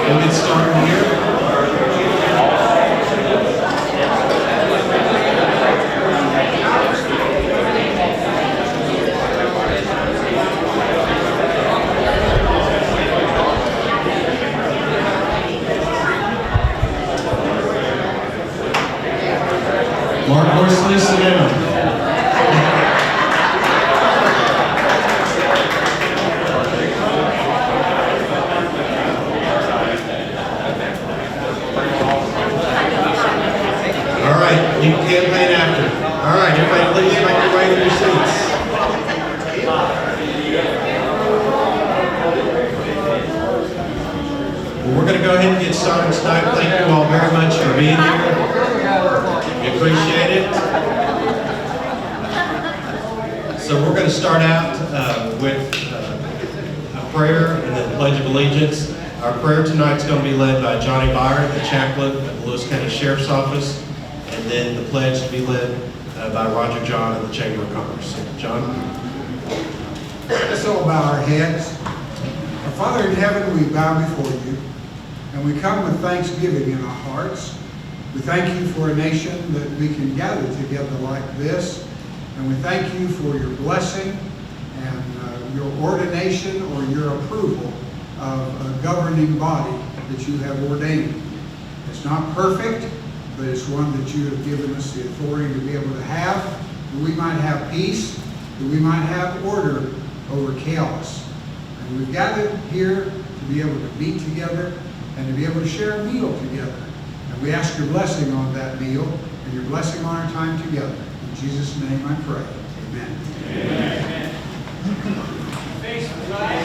We'll get started here. Mark Horsley, sit down. All right, you can campaign after. All right, everybody please make your way to your seats. Well, we're going to go ahead and get started tonight. Thank you all very much for being here. We appreciate it. So we're going to start out with a prayer and then Pledge of Allegiance. Our prayer tonight is going to be led by Johnny Byron, the chaplain at the Lewis County Sheriff's Office, and then the pledge to be led by Roger John of the Chamber of Commerce. So, John? Let's all bow our heads. Our Father in heaven, we bow before you, and we come with thanksgiving in our hearts. We thank you for a nation that we can gather together like this, and we thank you for your blessing and your ordination or your approval of a governing body that you have ordained. It's not perfect, but it's one that you have given us the authority to be able to have, that we might have peace, that we might have order over chaos. And we've gathered here to be able to meet together and to be able to share a meal together. And we ask your blessing on that meal and your blessing on our time together. In Jesus' name I pray. Amen. Amen. Face the flag.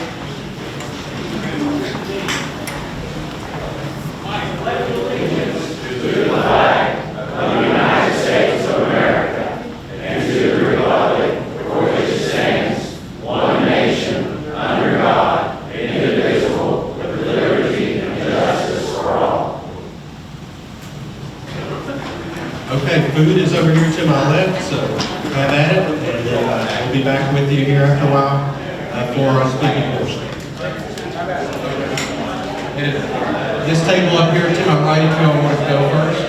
I pledge allegiance to the flag of the United States of America and to the republic for which it stands, one nation, under God, indivisible, with liberty and justice for all. Okay, food is over here to my left, so have at it, and then we'll be back with you here after a while for our speaking portion. And this table up here to my right, if you all want to go first.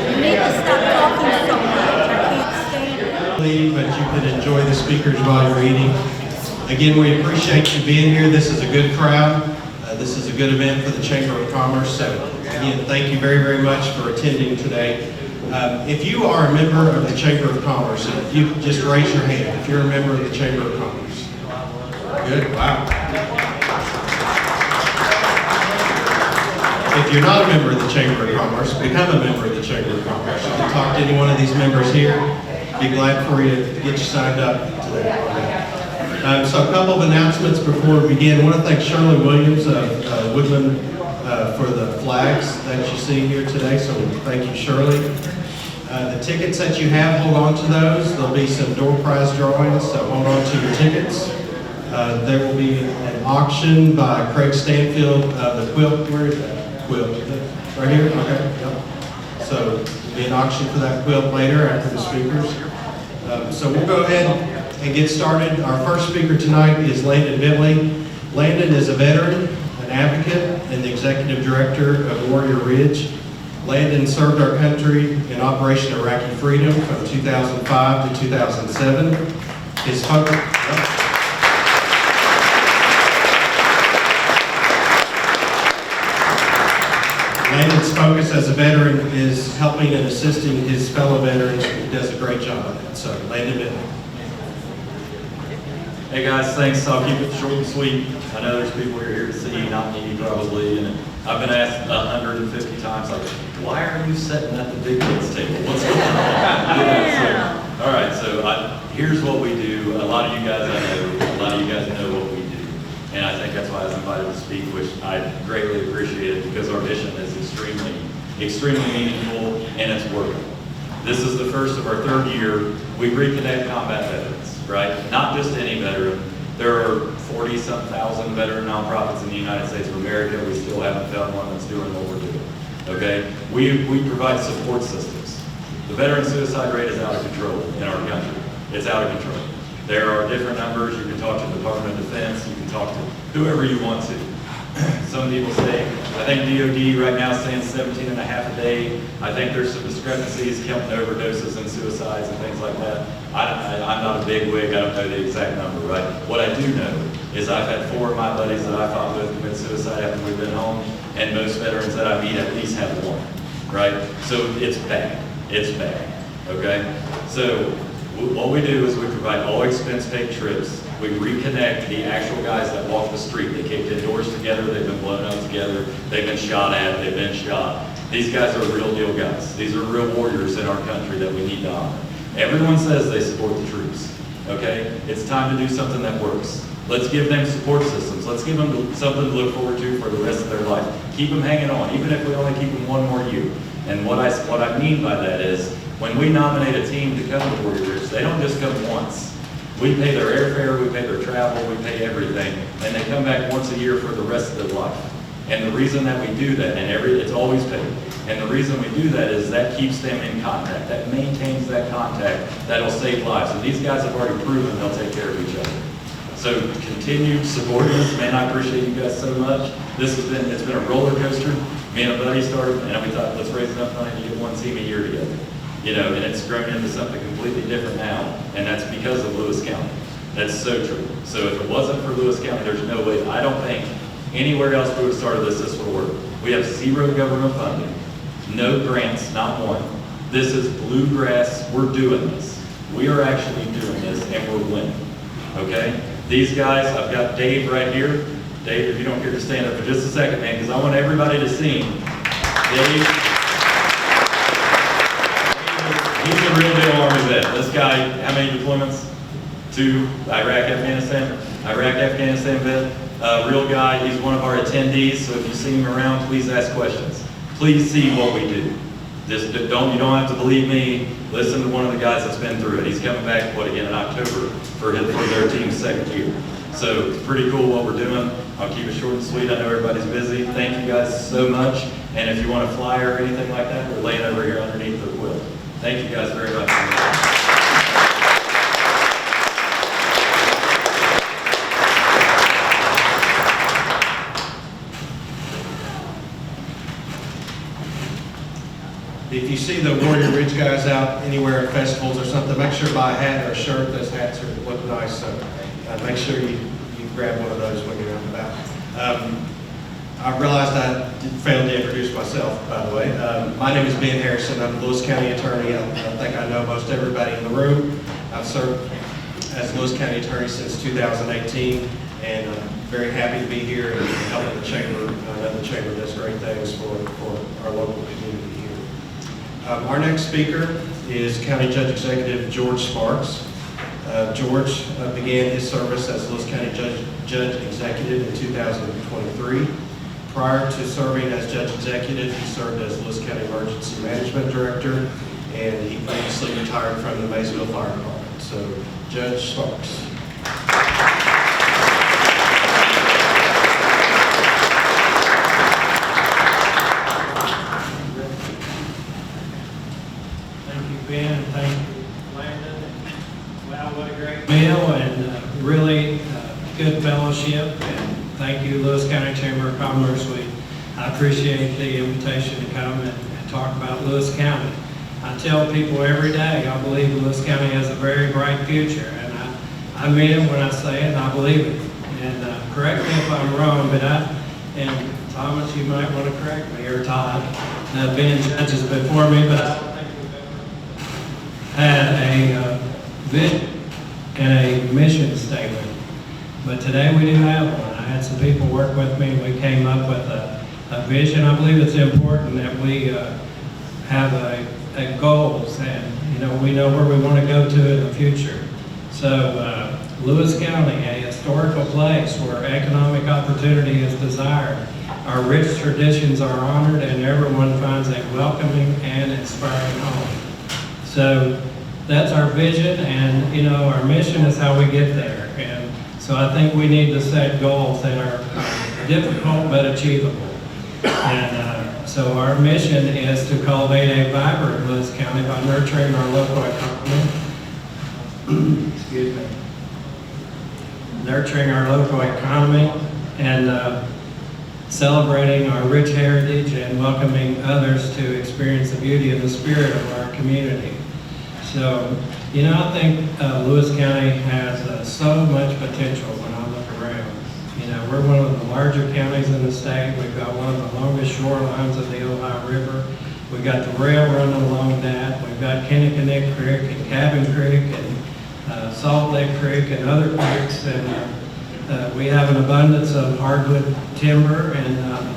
You need to stop talking so much. I can't stand it. But you can enjoy the speakers while you're eating. Again, we appreciate you being here. This is a good crowd. This is a good event for the Chamber of Commerce. So again, thank you very, very much for attending today. If you are a member of the Chamber of Commerce, if you could just raise your hand if you're a member of the Chamber of Commerce. Good, wow. If you're not a member of the Chamber of Commerce, become a member of the Chamber of Commerce. You can talk to any one of these members here. Be glad for you to get you signed up today. So a couple of announcements before we begin. I want to thank Shirley Williams of Woodland for the flags that you see here today. So thank you, Shirley. The tickets that you have, hold on to those. There'll be some door prize drawings, so hold on to your tickets. There will be an auction by Craig Stanfield of the quilt. Where is that quilt? Is it right here? Okay. Yep. So there'll be an auction for that quilt later after the speakers. So we'll go ahead and get started. Our first speaker tonight is Landon Bentley. Landon is a veteran, an advocate, and the executive director of Warrior Ridge. Landon served our country in Operation Iraqi Freedom from 2005 to 2007. His focus... Landon's focus as a veteran is helping and assisting his fellow veterans. He does a great job of that. So, Landon Bentley. Hey guys, thanks. I'll keep it short and sweet. I know there's people here to see, not me probably, and I've been asked 150 times, like, why are you sitting at the big kids table? What's going on? So, all right, so here's what we do. A lot of you guys know what we do. And I think that's why I was invited to speak, which I greatly appreciate it because our mission is extremely meaningful and it's working. This is the first of our third year. We reconnect combat veterans, right? Not just any veteran. There are 40-some thousand veteran nonprofits in the United States of America. We still haven't found one that's doing what we're doing, okay? We provide support systems. The veteran suicide rate is out of control in our country. It's out of control. There are different numbers. You can talk to the Department of Defense. You can talk to whoever you want to. Some people say, I think DOD right now is saying 17 and a half a day. I think there's some discrepancies counting overdoses and suicides and things like that. I'm not a big wig. I don't know the exact number, right? What I do know is I've had 4 of my buddies that I fought with commit suicide after we've been home, and most veterans that I meet at least have 1, right? So it's bad. It's bad, okay? So what we do is we provide all expense-paid trips. We reconnect the actual guys that walk the street. They kicked in doors together, they've been blown up together, they've been shot at, they've been shot. These guys are real deal guys. These are real warriors in our country that we need to honor. Everyone says they support the troops, okay? It's time to do something that works. Let's give them support systems. Let's give them something to look forward to for the rest of their life. Keep them hanging on, even if we only keep them 1 more year. And what I mean by that is, when we nominate a team to come to Warrior Ridge, they don't just come once. We pay their airfare, we pay their travel, we pay everything, and they come back once a year for the rest of their life. And the reason that we do that, and it's always paid, and the reason we do that is that keeps them in contact, that maintains that contact, that'll save lives. And these guys have already proven they'll take care of each other. So continue supporting us, man. I appreciate you guys so much. It's been a roller coaster. Me and a buddy started, and we thought, let's raise enough money to get 1 team a year together. You know, and it's grown into something completely different now, and that's because of Lewis County. That's so true. So if it wasn't for Lewis County, there's no way, I don't think anywhere else we would have started this would work. We have 0 government funding, no grants, not 1. This is bluegrass, we're doing this. We are actually doing this, and we're winning, okay? These guys, I've got Dave right here. Dave, if you don't care to stand up for just a second, man, because I want everybody to see him. Dave. He's a real deal Army vet. This guy, how many deployments? 2, Iraq, Afghanistan. Iraq, Afghanistan vet. Real guy. He's one of our attendees, so if you see him around, please ask questions. Please see what we do. You don't have to believe me. Listen to one of the guys that's been through it. He's coming back, in October for their team's 2nd year. So it's pretty cool what we're doing. I'll keep it short and sweet. I know everybody's busy. Thank you guys so much. And if you want a flyer or anything like that, we're laying over here underneath the quilt. Thank you guys very much. If you see the Warrior Ridge guys out anywhere at festivals or something, make sure to buy a hat or a shirt. Those hats look nice, so make sure you grab one of those when you're out and about. I realized I failed to introduce myself, by the way. My name is Ben Harrison. I'm a Lewis County attorney. I think I know most everybody in the room. I've served as Lewis County attorney since 2018, and I'm very happy to be here and helping the chamber. I know the chamber does great things for our local community here. Our next speaker is County Judge Executive George Sparks. George began his service as Lewis County Judge Executive in 2023. Prior to serving as Judge Executive, he served as Lewis County Emergency Management Director, and he previously retired from the Maysville Fire Department. So, Judge Sparks. Thank you, Ben, and thank you, Landon. Wow, what a great meal, and really good fellowship. And thank you, Lewis County Chamber of Commerce. I appreciate the invitation to come and talk about Lewis County. I tell people every day, I believe Lewis County has a very bright future, and I mean it when I say it, and I believe it. And correct me if I'm wrong, but and Thomas, you might want to correct me, or Todd, being judges before me, but I don't think we've ever had a vision and a mission statement. But today we do have one. I had some people work with me. We came up with a vision. I believe it's important that we have a goals, and we know where we want to go to in the future. So Lewis County, a historical place where economic opportunity is desired. Our rich traditions are honored, and everyone finds a welcoming and inspiring home. So that's our vision, and our mission is how we get there. And so I think we need to set goals that are difficult but achievable. And So our mission is to cultivate a vibrant Lewis County by nurturing our local economy. Excuse me. Nurturing our local economy and celebrating our rich heritage and welcoming others to experience the beauty and the spirit of our community. So, you know, I think Lewis County has so much potential when I look around. You know, we're one of the larger counties in the state. We've got one of the longest shorelines of the Ohio River. We've got the rail running along that. We've got Kinnickinnick Creek and Cabin Creek and Salt Lake Creek and other creeks. And we have an abundance of hardwood timber and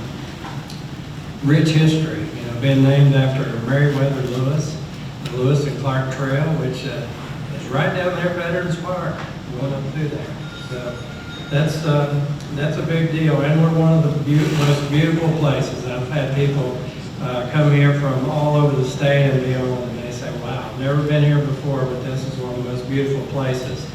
rich history, you know, being named after Meriwether Lewis, the Lewis and Clark Trail, which is right down there, Veterans Park, going up through there. So that's a big deal, and we're one of the most beautiful places. I've had people come here from all over the state and beyond, and they say, wow, I've never been here before, but this is one of the most beautiful places.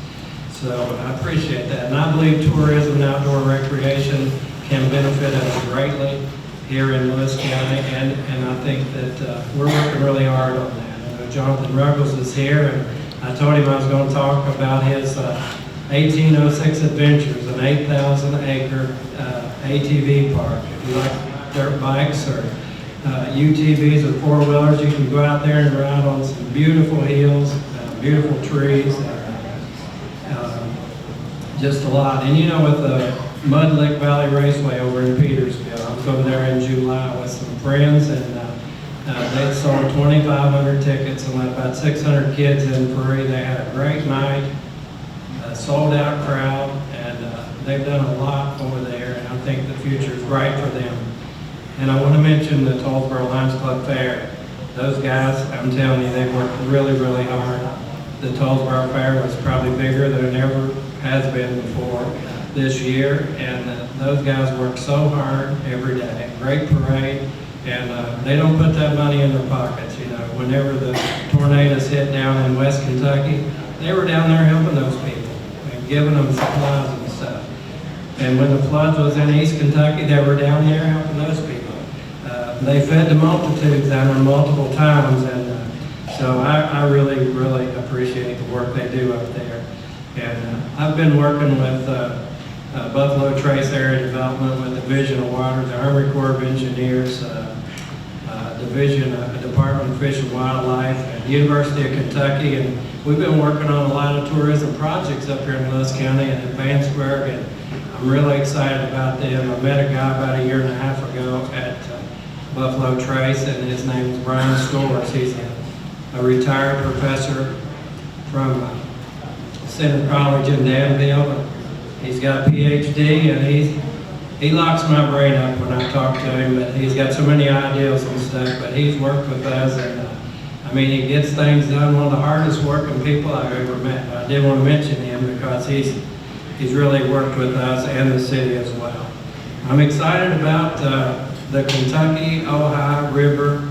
So I appreciate that, and I believe tourism and outdoor recreation can benefit us greatly here in Lewis County, and I think that we're working really hard on that. I know Jonathan Ruggles is here, and I told him I was going to talk about his 1806 Adventures, an 8,000-acre ATV park. If you like dirt bikes or UTVs or four-wheelers, you can go out there and ride on some beautiful hills, beautiful trees, just a lot. And you know, with the Mud Lick Valley Raceway over in Petersville, I was over there in July with some friends, and they sold 2,500 tickets and let about 600 kids in free. They had a great night, a sold-out crowd, and they've done a lot over there, and I think the future is bright for them. And I want to mention the Tollsboro Lions Club Fair. Those guys, I'm telling you, they worked really, really hard. The Tollsboro Fair was probably bigger than it ever has been before this year, and those guys work so hard every day. Great parade, and they don't put that money in their pockets. You know, whenever the tornadoes hit down in West Kentucky, they were down there helping those people and giving them supplies and stuff. And when the floods was in East Kentucky, they were down there helping those people. They fed the multitudes down there multiple times, and so I really, really appreciate the work they do up there. And I've been working with Buffalo Trace Area Development with Division of Water, the Army Corps of Engineers, Department of Fish and Wildlife, and University of Kentucky, and we've been working on a lot of tourism projects up here in Lewis County and in Vanceburg, and I'm really excited about them. I met a guy about a year and a half ago at Buffalo Trace, and his name is Brian Stores. He's a retired professor from Center College in Danville. He's got a PhD, and he locks my brain up when I talk to him. But he's got so many ideas and stuff. But he's worked with us, and I mean, he gets things done. One of the hardest working people I've ever met. But I did want to mention him because he's really worked with us and the city as well. I'm excited about the Kentucky Ohio River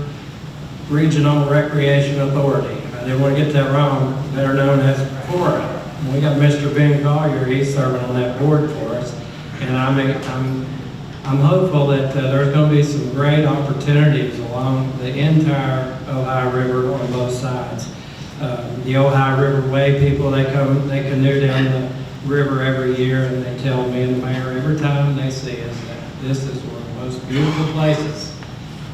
Regional Recreation Authority. I didn't want to get that wrong. Better known as FORA. We got Mr. Ben Collier. He's serving on that board for us, and I'm hopeful that there's going to be some great opportunities along the entire Ohio River on both sides. The Ohio River Way people, they canoe down the river every year, and they tell me and the mayor every time they see us that this is one of the most beautiful places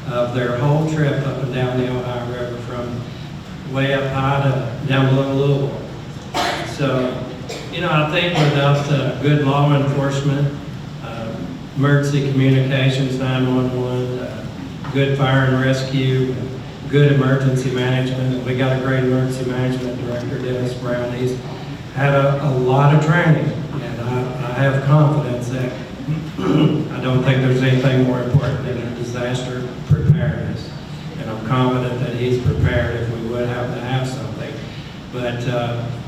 of their whole trip up and down the Ohio River, from way up high to down below Louisville. So, you know, I think without good law enforcement, emergency communications, 911, good fire and rescue, good emergency management, and we got a great emergency management director, Dennis Brown. He's had a lot of training, and I have confidence that I don't think there's anything more important than a disaster preparedness. And I'm confident that he's prepared if we would have to have something. But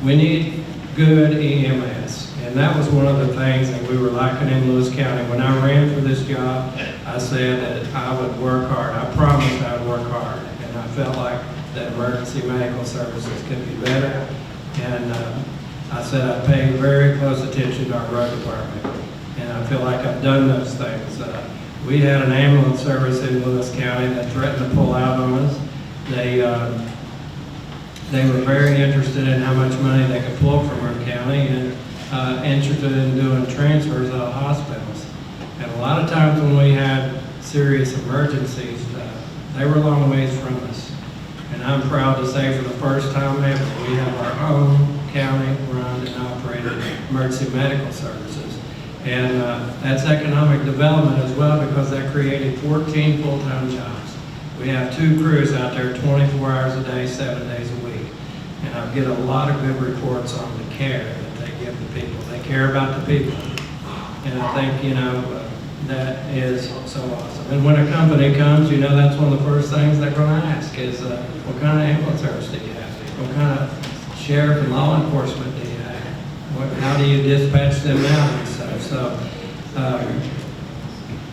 we need good EMS. And that was one of the things that we were lacking in Lewis County. When I ran for this job, I said that I would work hard. I promised I would work hard. And I felt like that emergency medical services could be better. And I said I'd pay very close attention to our road department. And I feel like I've done those things. We had an ambulance service in Lewis County that threatened to pull out on us. They were very interested in how much money they could pull from our county and interested in doing transfers out of hospitals. And a lot of times when we had serious emergencies, they were a long ways from us. And I'm proud to say for the first time ever, we have our own county-run and operated emergency medical services. And that's economic development as well, because that created 14 full-time jobs. We have 2 crews out there 24 hours a day, 7 days a week. And I get a lot of good reports on the care that they give the people. They care about the people. And I think, that is so awesome. And when a company comes, that's one of the first things they're going to ask is, what kind of ambulance service do you have? What kind of sheriff and law enforcement do you have? How do you dispatch them out and stuff? So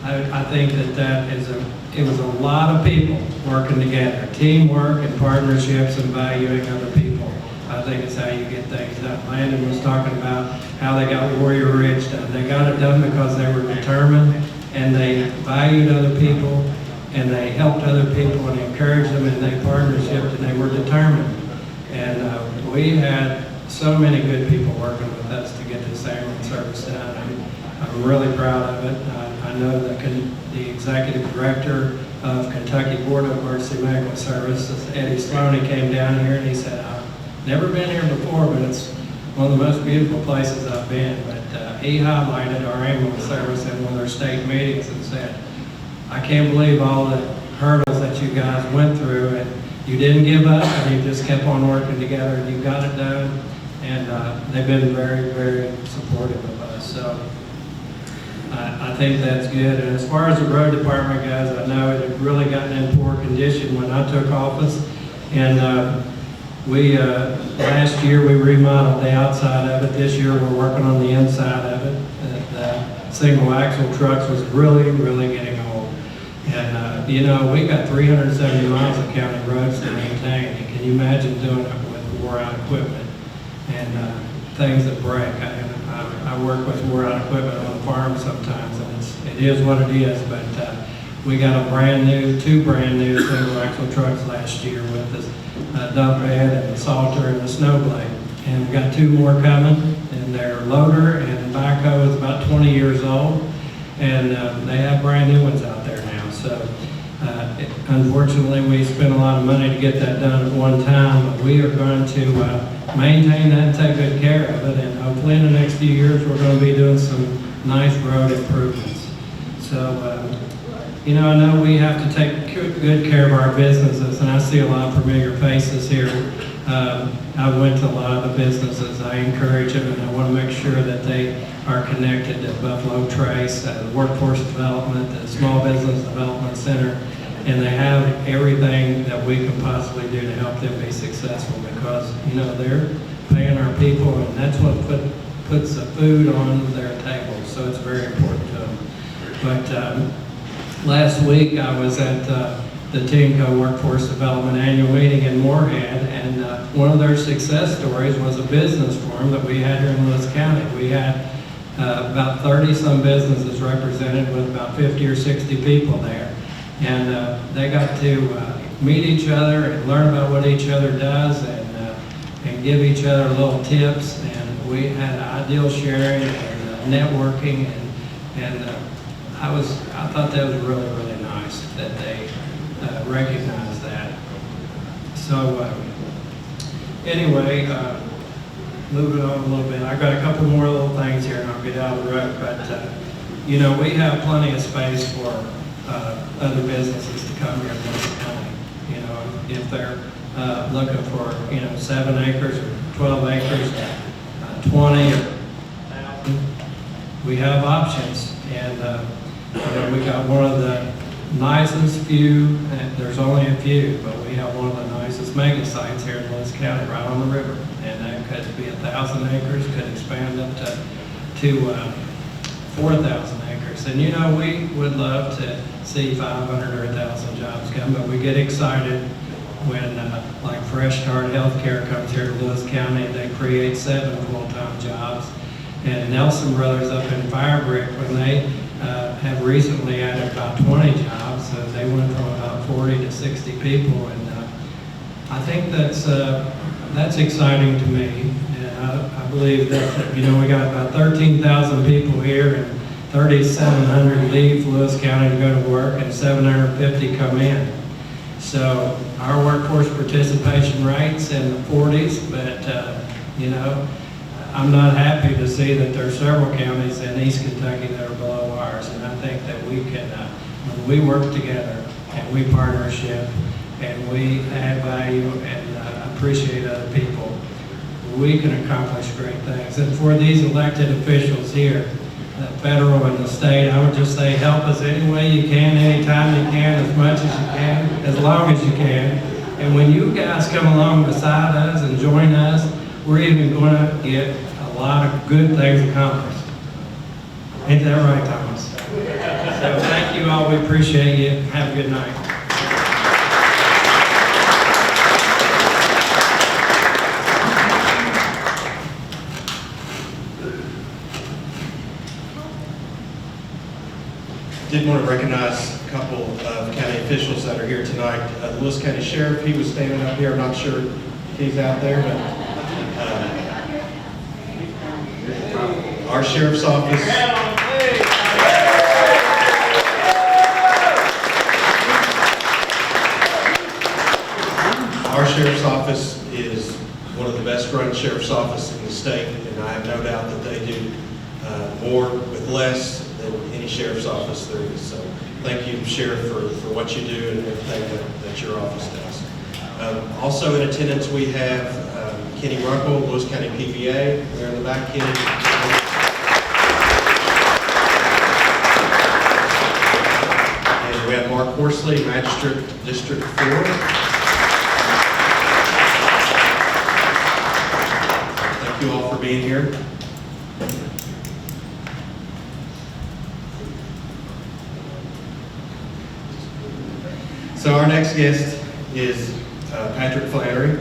I think it was a lot of people working together, teamwork and partnerships and valuing other people. I think it's how you get things done. Landon was talking about how they got Warrior Ridge done. They got it done because they were determined and they valued other people and they helped other people and encouraged them and they partnershiped and they were determined. And we had so many good people working with us to get this ambulance service done. I'm really proud of it. I know that the executive director of Kentucky Board of Emergency Medical Services, Eddie Sloaney, came down here and he said, I've never been here before, but it's one of the most beautiful places I've been. But he highlighted our ambulance service in one of their state meetings and said, I can't believe all the hurdles that you guys went through, and you didn't give up, and you just kept on working together, and you got it done. And they've been very, very supportive of us. So I think that's good. And as far as the road department goes, I know it had really gotten in poor condition when I took office. And last year we remodeled the outside of it. This year we're working on the inside of it. The single axle trucks was really, really getting old. And we got 370 miles of county roads to maintain. And can you imagine doing it with wore out equipment and things that break? I work with wore out equipment on the farm sometimes, and it is what it is. But we got two brand new single axle trucks last year with this dump bed and the salter and the snow blade. And we got 2 more coming, and their loader and backhoe is about 20 years old, and they have brand new ones out there now. So unfortunately, we spent a lot of money to get that done at one time, but we are going to maintain that and take good care of it, and hopefully in the next few years we're going to be doing some nice road improvements. So I know we have to take good care of our businesses, and I see a lot of familiar faces here. I went to a lot of the businesses. I encourage them, and I want to make sure that they are connected to Buffalo Trace, the Workforce Development, the Small Business Development Center, and they have everything that we can possibly do to help them be successful, because they're paying our people, and that's what puts the food on their table. So it's very important to them. But last week I was at the TEMCO Workforce Development Annual Meeting in Moorhead, and one of their success stories was a business forum that we had here in Lewis County. We had about 30-some businesses represented with about 50 or 60 people there. And they got to meet each other and learn about what each other does, and give each other little tips. And we had ideal sharing and networking, and I thought that was really, really nice that they recognized that. So anyway, moving on a little bit, I've got a couple more little things here, and I'll get out of the road. But we have plenty of space for other businesses to come here in Lewis County. If they're looking for 7 acres or 12 acres, 20 or 1,000, we have options. And we got one of the nicest few, and there's only a few, but we have one of the nicest mega sites here in Lewis County, right on the river. And that could be 1,000 acres, could expand up to 4,000 acres. And we would love to see 500 or 1,000 jobs come, but we get excited when like Fresh Start Healthcare comes here to Lewis County, and they create 7 full-time jobs. And Nelson Brothers up in Firebrick, when they have recently added about 20 jobs. They went from about 40 to 60 people, and I think that's exciting to me. And I believe that, we got about 13,000 people here, and 3,700 leave Lewis County to go to work, and 750 come in. So our workforce participation rate's in the 40s, but I'm not happy to see that there are several counties in East Kentucky that are below ours, and I think that we can, when we work together and we partnership and we add value and appreciate other people, we can accomplish great things. And for these elected officials here, the federal and the state, I would just say help us any way you can, anytime you can, as much as you can, as long as you can. And when you guys come along beside us and join us, we're even going to get a lot of good things accomplished. Ain't that right, Thomas? So thank you all. We appreciate you. Have a good night. Did want to recognize a couple of county officials that are here tonight. The Lewis County Sheriff, he was standing up here. I'm not sure if he's out there, but our Sheriff's Office. Our Sheriff's Office is one of the best run Sheriff's Office in the state, and I have no doubt that they do more with less than any Sheriff's Office there is. So thank you, Sheriff, for what you do and everything that your office does. Also in attendance we have Kenny Ruckle, Lewis County PBA. There in the back, Kenny. And we have Mark Horsley, Magistrate, District 4. Thank you all for being here. So our next guest is Patrick Flannery.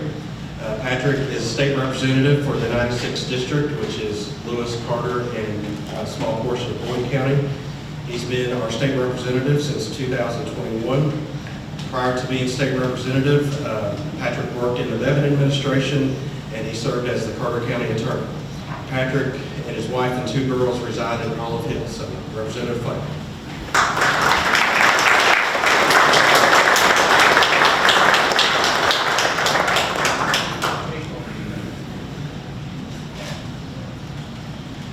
Patrick is State Representative for the 96th District, which is Lewis, Carter, and a small portion of Boyd County. He's been our State Representative since 2021. Prior to being State Representative, Patrick worked in the Bevin administration, and he served as the Carter County Attorney. Patrick and his wife and 2 girls reside in Olive Hills. So Representative Flannery.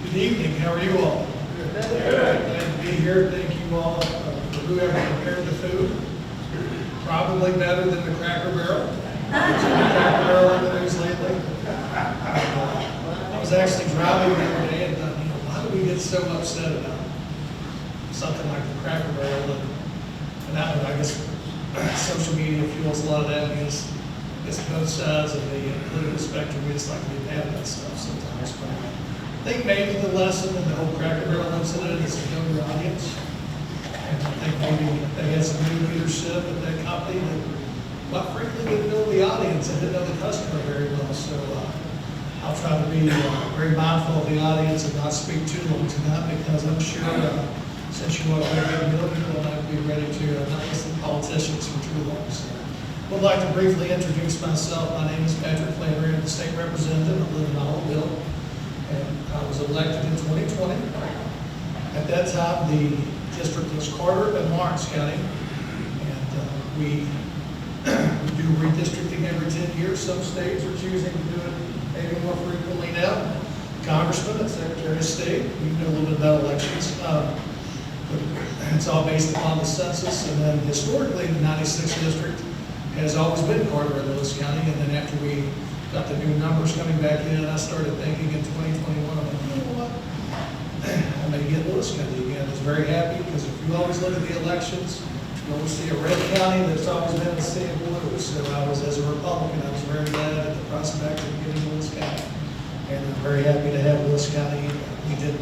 Good evening, how are you all? Good. Glad to be here. Thank you all for whoever prepared the food. Probably better than the Cracker Barrel. Cracker Barrel in the news lately. I was actually driving the other day and thought, why do we get so upset about something like the Cracker Barrel? And I don't know, I guess social media fuels a lot of that because it's both sides of the political spectrum. We just like to be mad at that stuff sometimes. But I think maybe the lesson in the whole Cracker Barrel incident is to know your audience. And I think maybe they had some new leadership at that company that, quite frankly, didn't know the audience and didn't know the customer very well. So I'll try to be very mindful of the audience and not speak too long tonight because I'm sure since you want to get a meal, you will not be ready to not listen to politicians for too long. So I would like to briefly introduce myself. My name is Patrick Flannery. I'm the State Representative. I live in Oliveville. And I was elected in 2020. At that time, the district was Carter and Lawrence County. And we do redistricting every 10 years. Some states are choosing to do it maybe more frequently now. Congressman and Secretary of State, we know a little bit about elections. It's all based upon the census. And then historically, the 96th District has always been Carter and Lewis County. And then after we got the new numbers coming back in, I started thinking in 2021, I'm like, you know what? I may get Lewis County again. I was very happy because if you always look at the elections, you always see a red county that's always been the same blue. So I was, as a Republican, I was very glad at the prospect of getting Lewis County. And I'm very happy to have Lewis County. We did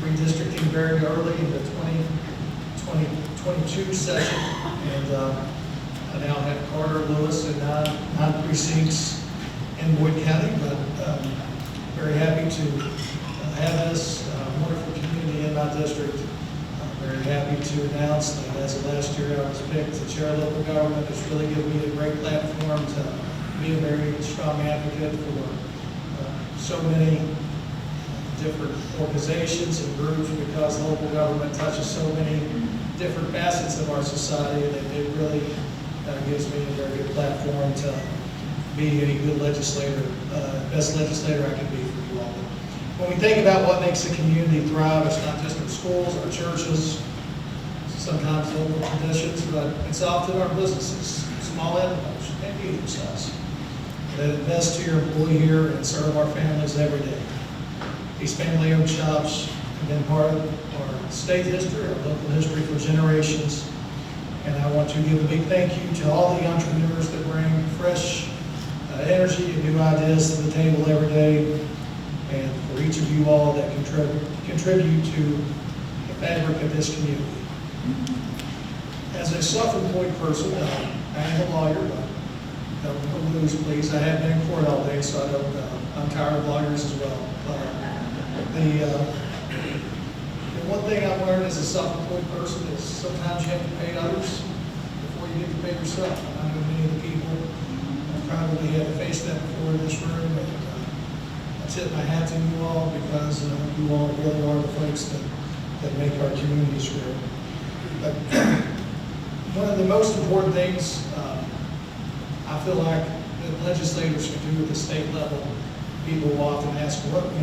redistricting very early in the 2022 session. And I now have Carter, Lewis, and 9 precincts in Boyd County, but very happy to have this wonderful community in my district Very happy to announce that as of last year, I was picked to chair local government. It's really given me a great platform to be a very strong advocate for so many different organizations and groups, because local government touches so many different facets of our society that it really gives me a very good platform to be a good legislator, best legislator I can be for you all. When we think about what makes a community thrive, it's not just our schools, our churches, sometimes local traditions, but it's often our businesses, small and large, and medium size, that invest to your employee here and serve our families every day. These family-owned shops have been part of our state history, our local history for generations. And I want to give a big thank you to all the entrepreneurs that bring fresh energy and new ideas to the table every day. And for each of you all that contribute to the fabric of this community. As a self-employed person, I am a lawyer, but don't lose, please. I have been in court all day, so I don't, I'm tired of lawyers as well. The one thing I've learned as a self-employed person is sometimes you have to pay others before you get to pay yourself. I know many of the people have probably had to face that before in this room, and I tip my hat to you all, because you all really are the folks that make our communities grow. But one of the most important things I feel like that legislators can do at the state level, people will often ask, what do we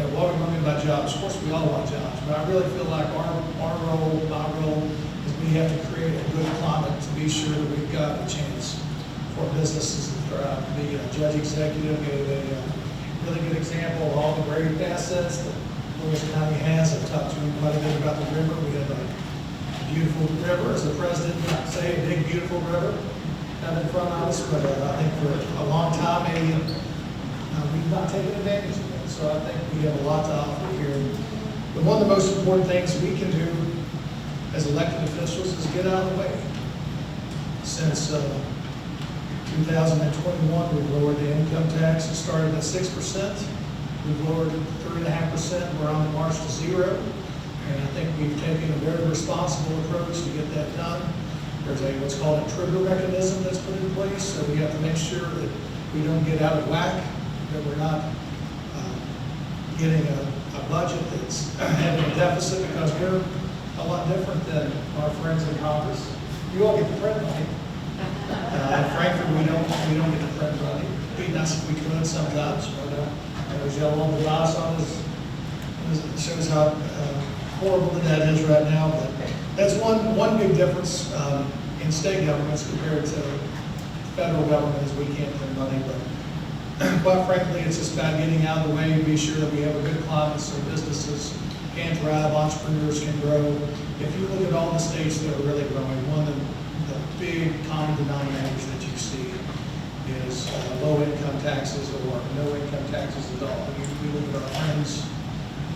mean by jobs? Of course, we all want jobs, but I really feel like our role, my role, is we have to create a good climate to be sure that we've got a chance for businesses to thrive. The judge executive gave a really good example of all the great assets that Lewis County has. I've talked to you quite a bit about the river. We have a beautiful river, as the president would say, a big, beautiful river out in front of us, but I think for a long time, maybe we've not taken advantage of it. So I think we have a lot to offer here. But one of the most important things we can do as elected officials is get out of the way. Since 2021, we've lowered the income tax. It started at 6%. We've lowered it to 3.5%. We're on the march to 0. And I think we've taken a very responsible approach to get that done. There's what's called a trigger mechanism that's put in place. So we have to make sure that we don't get out of whack, that we're not getting a budget that's having a deficit, because we're a lot different than our friends in Congress. You all get the print money. In Frankfurt, we don't get the print money. It'd be nice if we could sometimes, but there's yellow on the glass on us. It shows how horrible that is right now. But that's one big difference in state governments compared to federal government, is we can't print money. But quite frankly, it's just about getting out of the way and be sure that we have a good climate so businesses can thrive, entrepreneurs can grow. If you look at all the states that are really growing, one of the big common denominators that you see is low income taxes or no income taxes at all. You look at our friends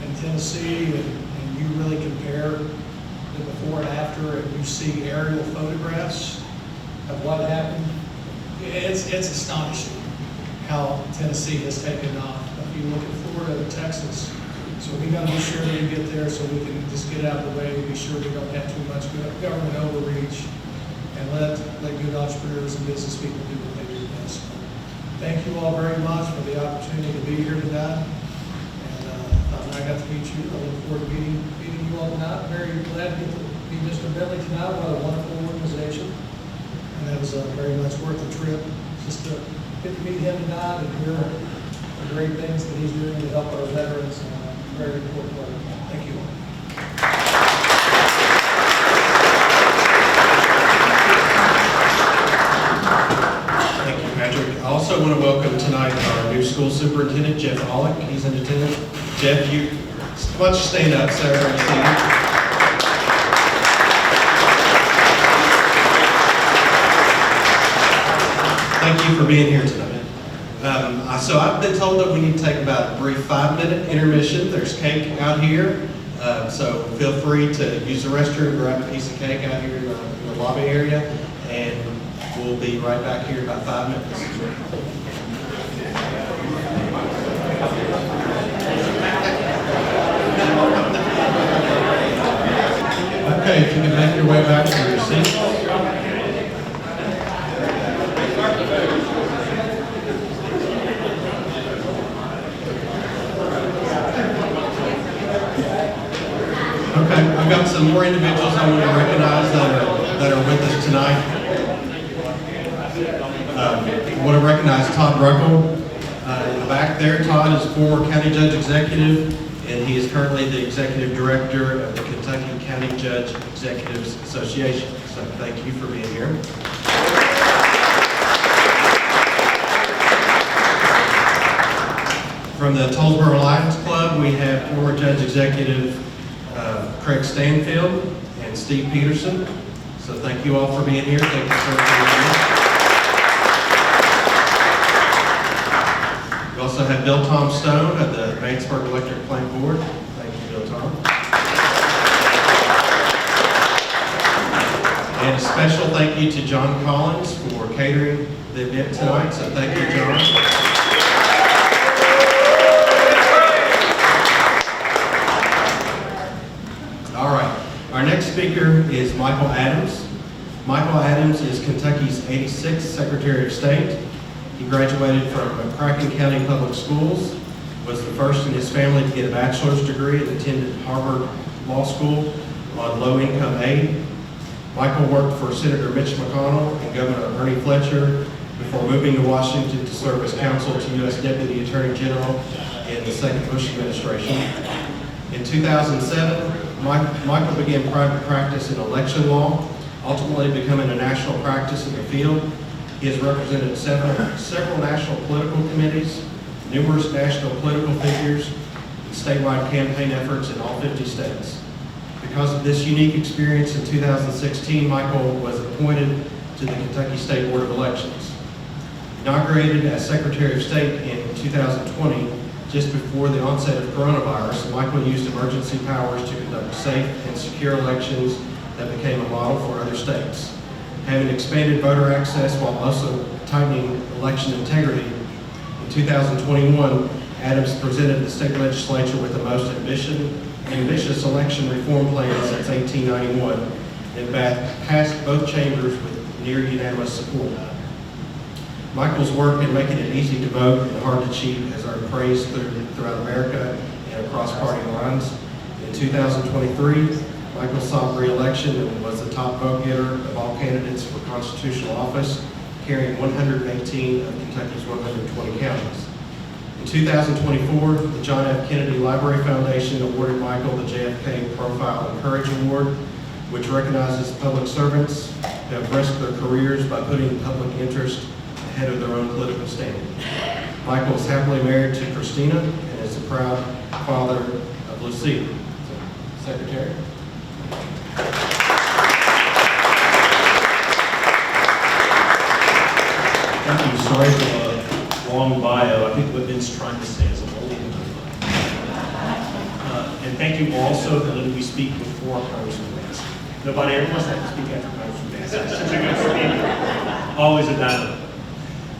in Tennessee, and you really compare the before and after, and you see aerial photographs of what happened. It's astonishing how Tennessee has taken off. If you look at Florida and Texas, so we got to be sure that we get there so we can just get out of the way, be sure we don't have too much government overreach, and let good entrepreneurs and business people do what they do best. Thank you all very much for the opportunity to be here tonight. And I got to meet you. I look forward to meeting you all tonight. Very glad to get to meet Mr. Bentley tonight. What a wonderful organization. And that was very much worth the trip. Just to get to meet him tonight and hear the great things that he's doing to help our veterans. Very important work. Thank you all. Thank you, Patrick. I also want to welcome tonight our new school superintendent, Jeff Pollock. He's in attendance. Jeff, why don't you stand up so everybody can see you? Thank you for being here tonight. So I've been told that we need to take about a brief 5-minute intermission. There's cake out here, so feel free to use the restroom, grab a piece of cake out here in the lobby area, and we'll be right back here in about 5 minutes. Okay, if got some more individuals I want to recognize that are with us tonight. I want to recognize Todd Ruckel. In the back there, Todd is former county judge executive, and he is currently the executive director of the Kentucky County Judge Executives Association. So thank you for being here. From the Tollsboro Lions Club, we have former judge executive Craig Stanfield and Steve Peterson. So thank you all for being here. Thank you for being here. We also have Bill Tom Stone of the Batesburg Electric Plant Board. Thank you, Bill Tom. And a special thank you to John Collins for catering the event tonight. So thank you, John. All right, our next speaker is Michael Adams. Michael Adams is Kentucky's 86th Secretary of State. He graduated from McCracken County Public Schools, was the first in his family to get a bachelor's degree, and attended Harvard Law School on low-income aid. Michael worked for Senator Mitch McConnell and Governor Ernie Fletcher before moving to Washington to serve as counsel to U.S. Deputy Attorney General in the second Bush administration. In 2007, Michael began private practice in election law, ultimately becoming a national practice in the field. He has represented several national political committees, numerous national political figures, and statewide campaign efforts in all 50 states. Because of this unique experience in 2016, Michael was appointed to the Kentucky State Board of Elections. Inaugurated as Secretary of State in 2020, just before the onset of coronavirus, Michael used emergency powers to conduct safe and secure elections that became a model for other states. Having expanded voter access while also tightening election integrity, in 2021, Adams presented the state legislature with the most ambitious election reform plan since 1891 and passed both chambers with near unanimous support. Michael's work in making it easy to vote and hard to cheat has earned praise throughout America and across party lines. In 2023, Michael sought re-election and was the top vote getter of all candidates for constitutional office, carrying 118 of Kentucky's 120 counties. In 2024, the John F. Kennedy Library Foundation awarded Michael the JFK Profile and Courage Award, which recognizes public servants who have risked their careers by putting public interest ahead of their own political standing. Michael is happily married to Christina and is the proud father of Lucia. So, Secretary. Thank you. Sorry for the long bio. I think what Vin's trying to say is a whole and thank you also for letting me speak before Congressman Bass. Nobody ever wants to have to speak after Congressman Bass. That's such a good speaker. Always a dynamo.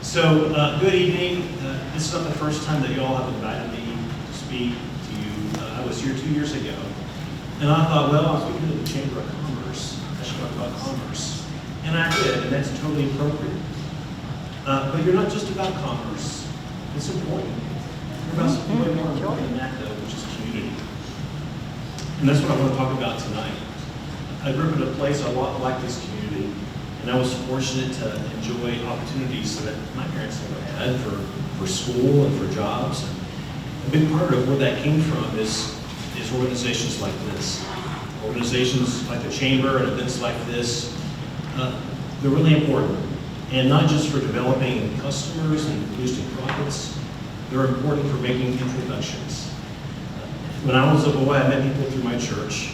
So, good evening. This is not the first time that you all have invited me to speak to you. I was here 2 years ago, and I thought, well, I was speaking to the Chamber of Commerce. I should talk about commerce. And I did, and that's totally appropriate. But you're not just about commerce. It's important. You're about something way more important than that, though, which is community. And that's what I want to talk about tonight. I grew up in a place a lot like this community, and I was fortunate to enjoy opportunities that my parents never had for school and for jobs. And a big part of where that came from is organizations like this. Organizations like the Chamber and events like this, they're really important. And not just for developing customers and boosting profits, they're important for making introductions. When I was a boy, I met people through my church.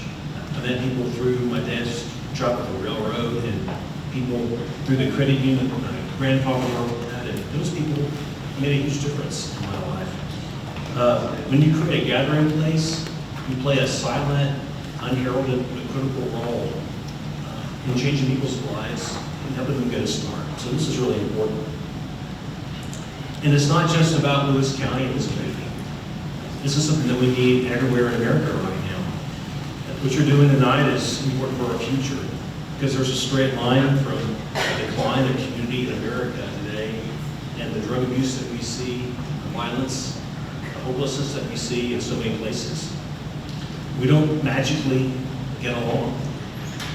I met people through my dad's job at the railroad, and people through the credit union that my grandfather worked at, and those people made a huge difference in my life. When you create a gathering place, you play a silent, unheralded, but critical role in changing people's lives and helping them get a start. So this is really important. And it's not just about Lewis County and this community. This is something that we need everywhere in America right now. What you're doing tonight is important for our future, because there's a straight line from the decline of community in America today and the drug abuse that we see, the violence, the hopelessness that we see in so many places. We don't magically get along.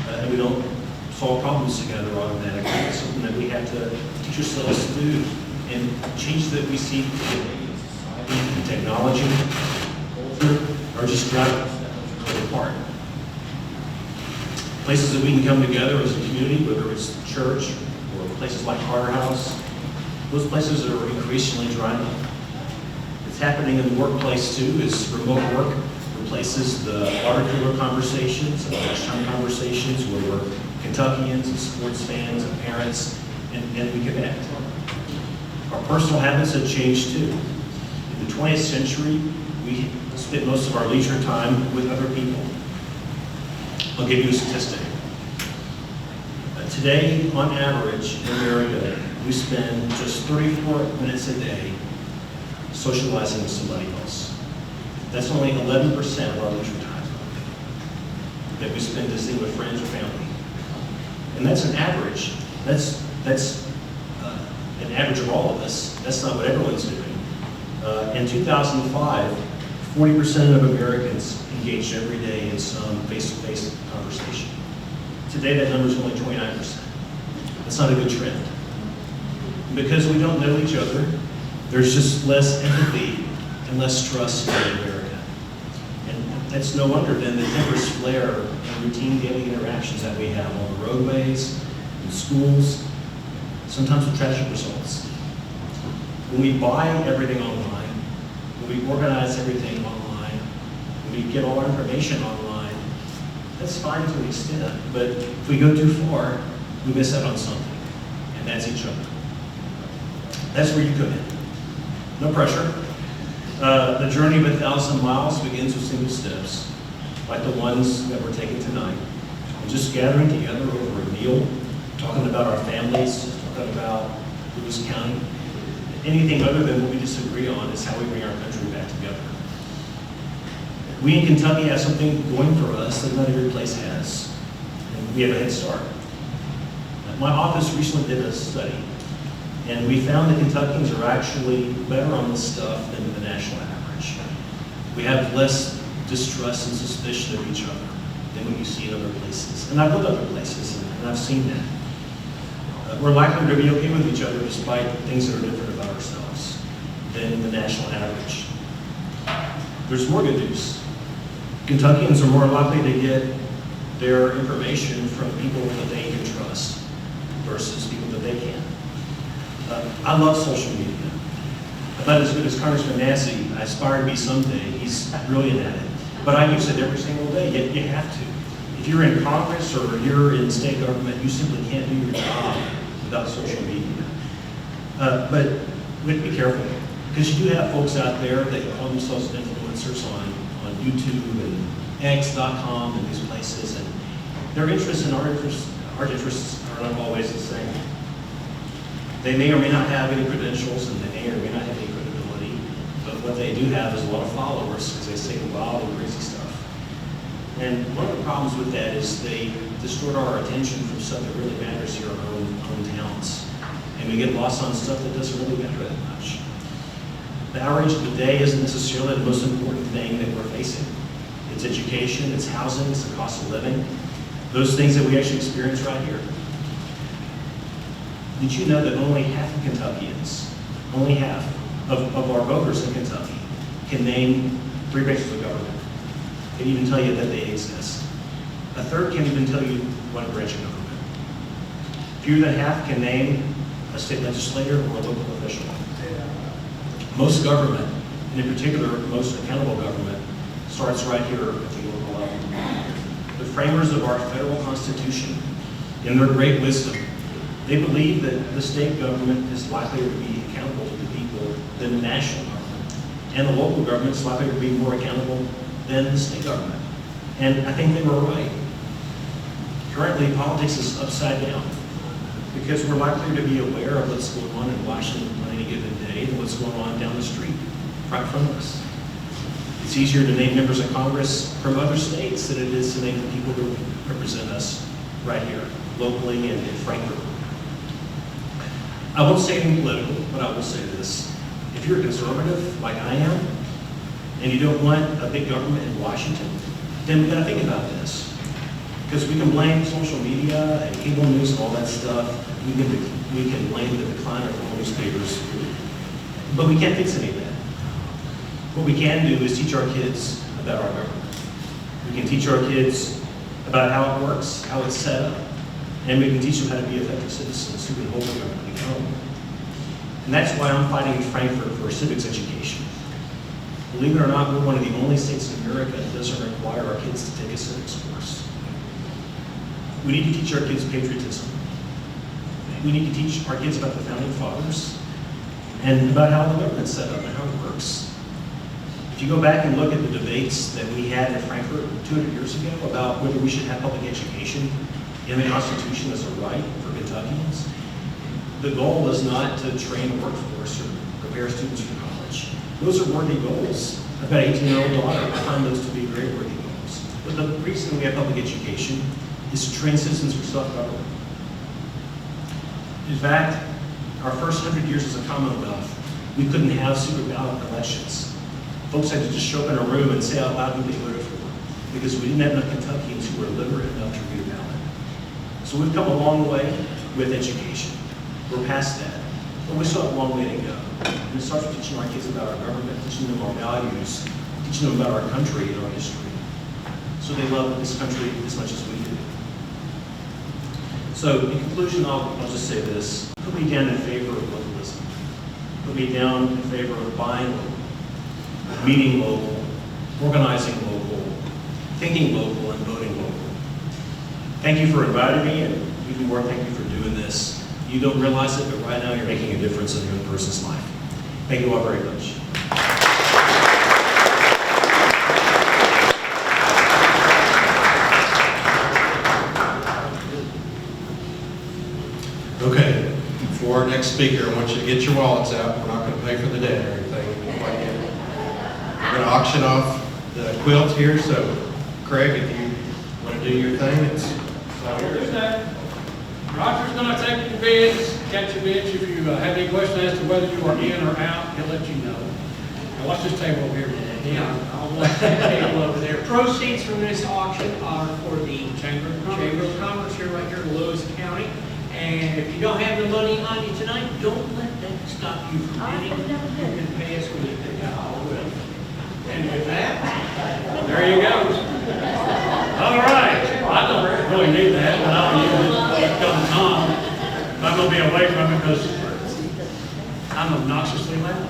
And we don't solve problems together automatically. It's something that we have to teach ourselves to do, and change that we see in technology, culture, are just driving us apart. Places that we can come together as a community, whether it's church or places like Carter House, those places are increasingly drying up. It's happening in the workplace too, as remote work replaces the water cooler conversations and lunchtime conversations where we're Kentuckians and sports fans and parents, and we connect. Our personal habits have changed too. In the 20th century, we spent most of our leisure time with other people. I'll give you a statistic. Today, on average, in America, we spend just 34 minutes a day socializing with somebody else. That's only 11% of our leisure time that we spend visiting with friends or family. And that's an average. That's an average of all of us. That's not what everyone's doing. In 2005, 40% of Americans engaged every day in some face-to-face conversation. Today, that number is only 29%. That's not a good trend. Because we don't know each other, there's just less empathy and less trust in America. And that's no wonder then the tempers flare in routine daily interactions that we have on the roadways, in schools, sometimes with tragic results. When we buy everything online, when we organize everything online, when we get all our information online, that's fine to an extent, but if we go too far, we miss out on something, and that's each other. That's where you come in. No pressure. The journey of 1,000 miles begins with single steps, like the ones that we're taking tonight. And just gathering together over a meal, talking about our families, talking about Lewis County. Anything other than what we disagree on is how we bring our country back together. We in Kentucky have something going for us that not every place has, and we have a head start. My office recently did a study, and we found that Kentuckians are actually better on this stuff than the national average. We have less distrust and suspicion of each other than what you see in other places. And I've lived other places, and I've seen that. We're likely to be okay with each other despite things that are different about ourselves than the national average. There's more good news. Kentuckians are more likely to get their information from people that they can trust versus people that they can't. I love social media. I'm not as good as Congressman Massey. I aspire to be someday. He's brilliant at it. But I use it every single day. Yet you have to. If you're in Congress or you're in state government, you simply can't do your job without social media. But we have to be careful, because you do have folks out there that call themselves influencers on YouTube and X.com and these places, and their interests and our interests are not always the same. They may or may not have any credentials, and they may or may not have any credibility, but what they do have is a lot of followers, because they say wild and crazy stuff. And one of the problems with that is they distort our attention from stuff that really matters here in our own towns. And we get lost on stuff that doesn't really matter that much. The outrage of the day isn't necessarily the most important thing that we're facing. It's education, it's housing, it's the cost of living, those things that we actually experience right here. Did you know that only half of Kentuckians, only half of our voters in Kentucky can name 3 branches of government? Can even tell you that they exist. A third can't even tell you what branch of government. Fewer than half can name a state legislator or a local official. Most government, and in particular, most accountable government, starts right here at the local level. The framers of our federal constitution, in their great wisdom, they believe that the state government is likely to be accountable to the people than the national government. And the local government is likely to be more accountable than the state government. And I think they were right. Currently, politics is upside down, because we're likely to be aware of what's going on in Washington on any given day than what's going on down the street, right in front of us. It's easier to name members of Congress from other states than it is to name the people who represent us right here, locally and in Frankfort. I won't say anything political, but I will say this. If you're a conservative, like I am, and you don't want a big government in Washington, then we've got to think about this. Because we can blame social media and cable news and all that stuff. We can blame the decline of all newspapers. But we can't fix any of that. What we can do is teach our kids about our government. We can teach our kids about how it works, how it's set up, and we can teach them how to be effective citizens who can hold the government accountable. And that's why I'm fighting in Frankfurt for civics education. Believe it or not, we're one of the only states in America that doesn't require our kids to take a civics course. We need to teach our kids patriotism. We need to teach our kids about the founding fathers and about how the government's set up and how it works. If you go back and look at the debates that we had in Frankfurt 200 years ago about whether we should have public education in the Constitution as a right for Kentuckians, the goal was not to train a workforce or prepare students for college. Those are worthy goals. I've got an 18-year-old daughter. I find those to be very worthy goals. But the reason we have public education is to train citizens for self-government. In fact, our first 100 years as a Commonwealth, we couldn't have secret ballot elections. Folks had to just show up in a room and say out loud who they voted for, because we didn't have enough Kentuckians who were literate enough to read a ballot. So we've come a long way with education. We're past that, but we still have a long way to go. And it starts with teaching our kids about our government, teaching them our values, teaching them about our country and our history, so they love this country as much as we do. So in conclusion, I'll just say this. Put me down in favor of localism. Put me down in favor of buying local, meeting local, organizing local, thinking local, and voting local. Thank you for inviting me, and even more, thank you for doing this. You don't realize it, but right now you're making a difference in a young person's life. Thank you all very much. Okay, for our next speaker, I want you to get your wallets out. We're not going to pay for the debt or anything quite yet. We're going to auction off the quilt here, so Craig, if you want to do your thing, it's all yours. Roger's going to take your bids, catch your bids. If you have any questions as to whether you are in or out, he'll let you know. Now watch this table over here. Yeah, I'll watch that table over there. Proceeds from this auction are for the Chamber of Commerce here, right here in Lewis County. And if you don't have the money on you tonight, don't let that stop you from bidding. You can pay us when you pick out all the way. And with that, there you go. All right. I don't really need that, but I'll use it come Tom. I'm going to be away from it because I'm obnoxiously loud.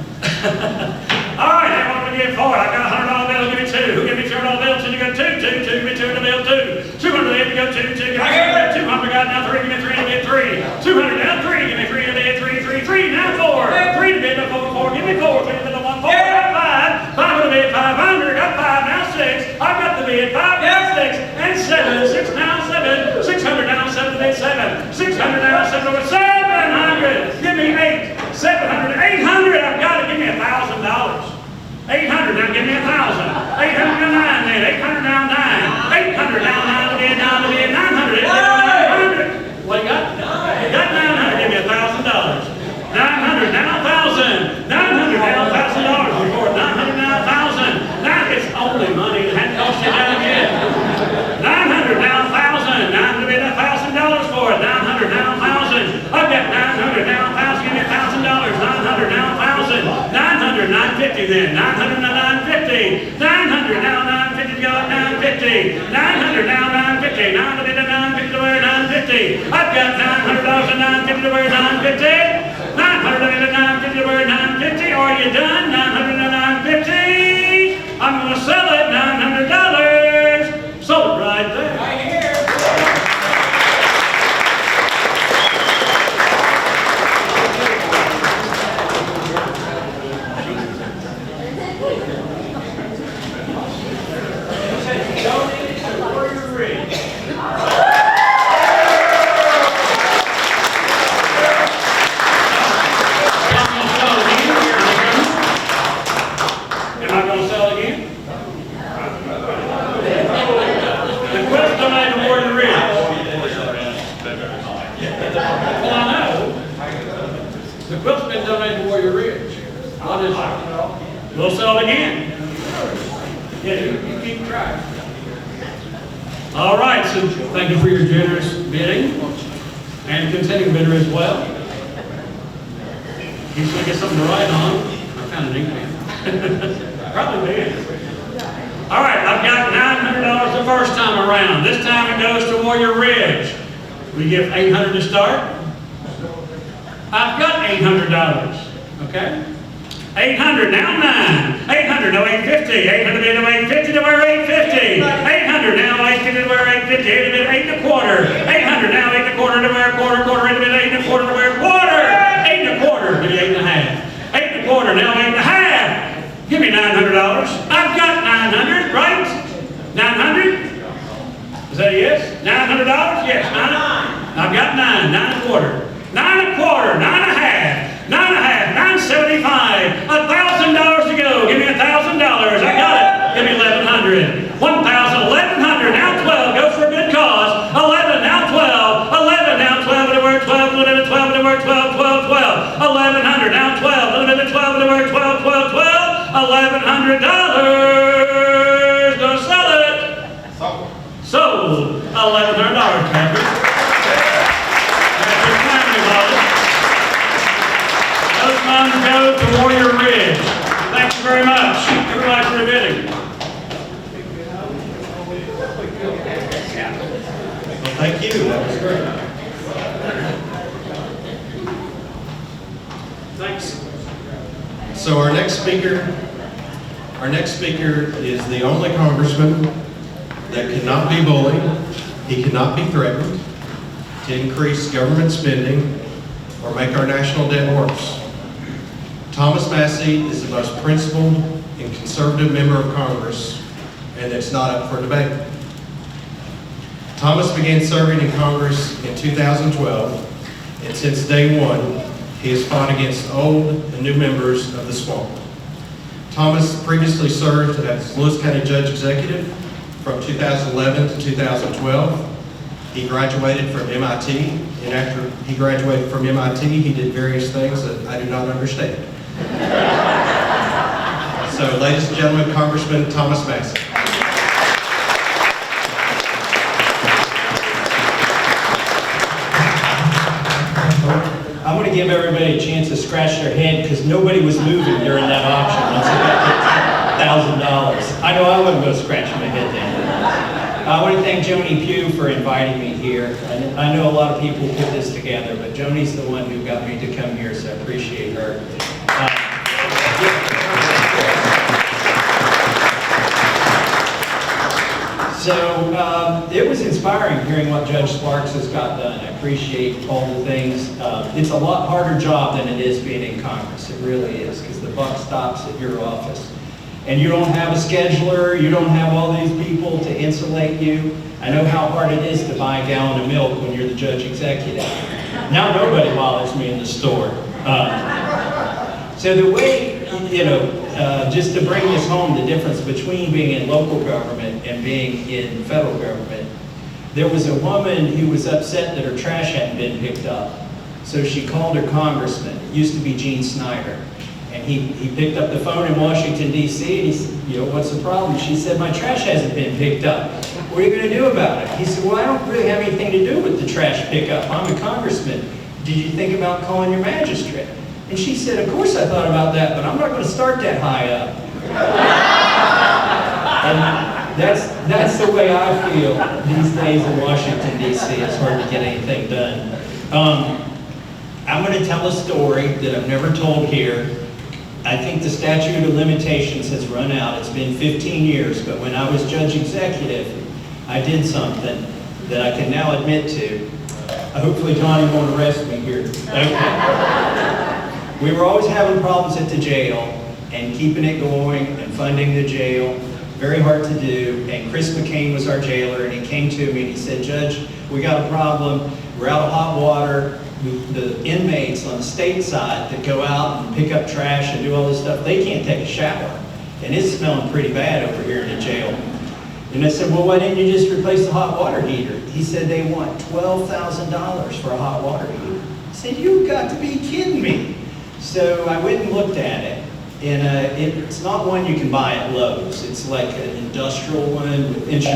All right, now what do we get for it? I got a $100 bill, give me two. Who give me $200 bills? You got two. Give me $200 bill, two. 200, you go two. Give me 200, got now three. Give me three, give me three. 200 now three. Give me three, give me three. Now four. Three to bid, four. Give me four. Three to bid, one. Four. Got five. Five to bid, 500. Got five. Now six. I got the bid. Five. Now six. And seven. Six now seven. 600 now seven to bid seven. 600 now seven over 700. Give me eight. 700. 800. I've got it. Give me $1,000. 800 now. Give me 1,000. 800 now nine. Then 800 now nine. 800 now nine to bid. 900. 900. What you got? Got 900. Give me $1,000. 900 now 1,000. 900 now $1,000 before. 900 now 1,000. Now it's only money that hadn't cost you down yet. 900 now 1,000. 900 bid $1,000 for it. 900 now 1,000. I've got 900 now 1,000. Give me $1,000. 900 now 1,000. 900, 950 then. 900 now 950. 900 now 950. Got 950. 900 now 950. 900 to 950 to where 950. I've got $900 and 950 to where 950. 900 to 950 to where 950. Are you done? 900 to 950. I'm going to sell it $900. Sold right there. Right here. We'll sell it again. Yeah, you keep trying. All right, so thank you for your generous bidding and continuing bidder as well. He's going to get something to write on. I found an ink pen. Probably did. All right, I've got $900 the first time around. This time it goes to Warrior Ridge. We give $800 to start. I've got $800, okay? 800, now 9. 800, no 850. 800 bid, no 850 to where 850. 800, now 850 to where 850. 8 bid, 8 and a quarter. 800, now 8 and a quarter to where quarter. Quarter, 8 bid, 8 and a quarter to where quarter. 8 and a quarter, give me 8 and a half. 8 and a quarter, now 8 and a half. Give me $900. I've got 900, right? 900? Is that a yes? $900? Yes, 9. I've got 9, 9 and a quarter. 9 and a quarter, 9 and a half, 9 and a half, 975, $1,000 to go. Give me $1,000. I got it. Give me 1,100. 1,000, 1,100. Now 12 goes for a good cause. 11, now 12. 11, now 12 to where 12, little bit of 12 to where 12, 12, 12. 1,100, now 12, little bit of 12 to where 12, 12, 12. $1,100. Gonna sell it. Sold. $1,100, Patrick. Those funds go to Warrior Ridge. Thank you very much, everybody, for the bidding. Well, thank you, that was great. Thanks. So our next speaker is the only congressman that cannot be bullied, he cannot be threatened to increase government spending or make our national debt worse. Thomas Massie is the most principled and conservative member of Congress, and it's not up for debate. Thomas began serving in Congress in 2012, and since day one, he has fought against old and new members of the swamp. Thomas previously served as Lewis County Judge Executive from 2011 to 2012. He graduated from MIT, and after he graduated from MIT, he did various things that I do not understand. So, ladies and gentlemen, Congressman Thomas Massie. I'm going to give everybody a chance to scratch their head because nobody was moving during that auction once I got $1,000. I know I wasn't going to scratch my head then. I want to thank Joni Pugh for inviting me here. I know a lot of people put this together, but Joni's the one who got me to come here, so I appreciate her. So it was inspiring hearing what Judge Sparks has got done. I appreciate all the things. It's a lot harder job than it is being in Congress. It really is, because the buck stops at your office. And you don't have a scheduler, you don't have all these people to insulate you. I know how hard it is to buy a gallon of milk when you're the judge executive. Now nobody bothers me in the store. So the way, just to bring this home, the difference between being in local government and being in federal government, there was a woman who was upset that her trash hadn't been picked up. So she called her congressman. It used to be Gene Snyder. And he picked up the phone in Washington, D.C., and he said, what's the problem? She said, my trash hasn't been picked up. What are you going to do about it? He said, well, I don't really have anything to do with the trash pickup. I'm a congressman. Did you think about calling your magistrate? And she said, of course I thought about that, but I'm not going to start that high up. And that's the way I feel these days in Washington, D.C. It's hard to get anything done. I'm going to tell a story that I've never told here. I think the statute of limitations has run out. It's been 15 years, but when I was judge executive, I did something that I can now admit to. Hopefully Johnny won't arrest me here. Okay. We were always having problems at the jail and keeping it going and funding the jail. Very hard to do. And Chris McCain was our jailer, and he came to me and he said, Judge, we got a problem. We're out of hot water. The inmates on the state side that go out and pick up trash and do all this stuff, they can't take a shower. And it's smelling pretty bad over here in the jail. And I said, well, why didn't you just replace the hot water heater? He said they want $12,000 for a hot water heater. I said, you've got to be kidding me. So I went and looked at it. And it's not one you can buy at Lowe's. It's like an industrial one with 1¼ inch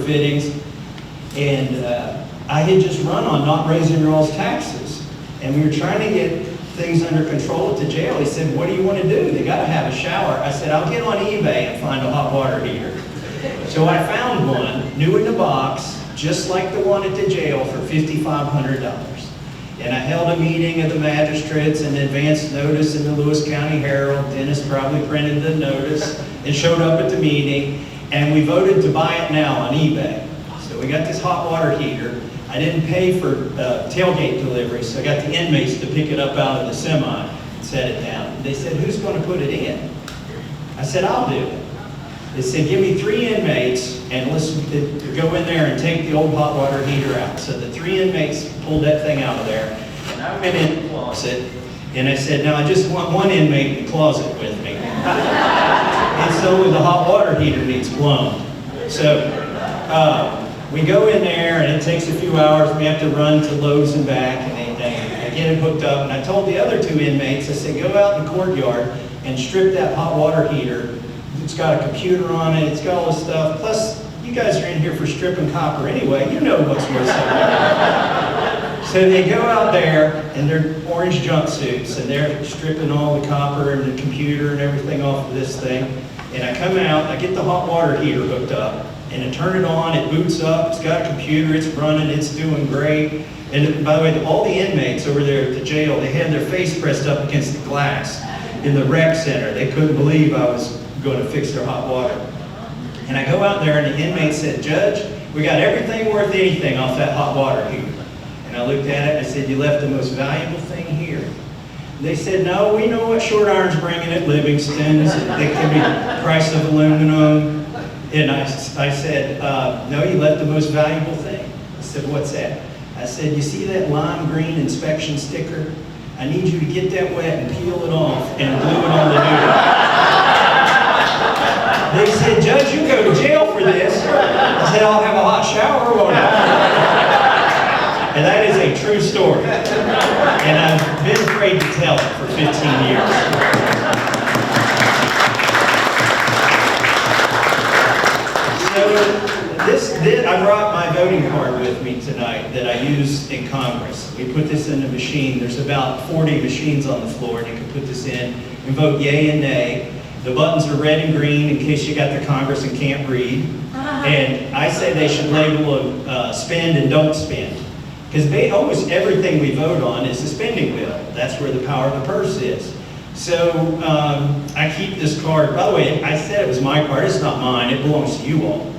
fittings. And I had just run on not raising your all's taxes. And we were trying to get things under control at the jail. He said, what do you want to do? They got to have a shower. I said, I'll get on eBay and find a hot water heater. So I found one, new in the box, just like the one at the jail for $5,500. And I held a meeting of the magistrates and advanced notice in the Lewis County Herald. Dennis probably printed the notice and showed up at the meeting. And we voted to buy it now on eBay. So we got this hot water heater. I didn't pay for tailgate delivery, so I got the inmates to pick it up out of the semi and set it down. They said, who's going to put it in? I said, I'll do it. They said, give me 3 inmates and let's go in there and take the old hot water heater out. So the 3 inmates pulled that thing out of there. And I went in the closet and I said, now I just want 1 inmate in the closet with me. And so the hot water heater needs blown. So we go in there and it takes a few hours. We have to run to Lowe's and back and I get it hooked up. And I told the other 2 inmates, I said, go out in the courtyard and strip that hot water heater. It's got a computer on it, it's got all this stuff. Plus, you guys are in here for stripping copper anyway. You know what's worth something. So they go out there in their orange jumpsuits and they're stripping all the copper and the computer and everything off of this thing. And I come out, I get the hot water heater hooked up and I turn it on, it boots up, it's got a computer, it's running, it's doing great. And by the way, all the inmates over there at the jail, they had their face pressed up against the glass in the rec center. They couldn't believe I was going to fix their hot water. And I go out there and the inmate said, Judge, we got everything worth anything off that hot water heater. And I looked at it and I said, you left the most valuable thing here. And they said, no, we know what short iron's bringing at Livingston's. It could be price of aluminum. And I said, no, you left the most valuable thing. I said, what's that? I said, you see that lime green inspection sticker? I need you to get that wet and peel it off and glue it on the noodle. They said, Judge, you go to jail for this. I said, I'll have a hot shower, won't I? And that is a true story. And I've been afraid to tell it for 15 years. So I brought my voting card with me tonight that I use in Congress. We put this in a machine. There's about 40 machines on the floor, and you can put this in and vote yay and nay. The buttons are red and green in case you got the Congress and can't read. And I say they should label them spend and don't spend. Because almost everything we vote on is a spending bill. That's where the power of the purse is. So I keep this card. By the way, I said it was my card. It's not mine. It belongs to you all.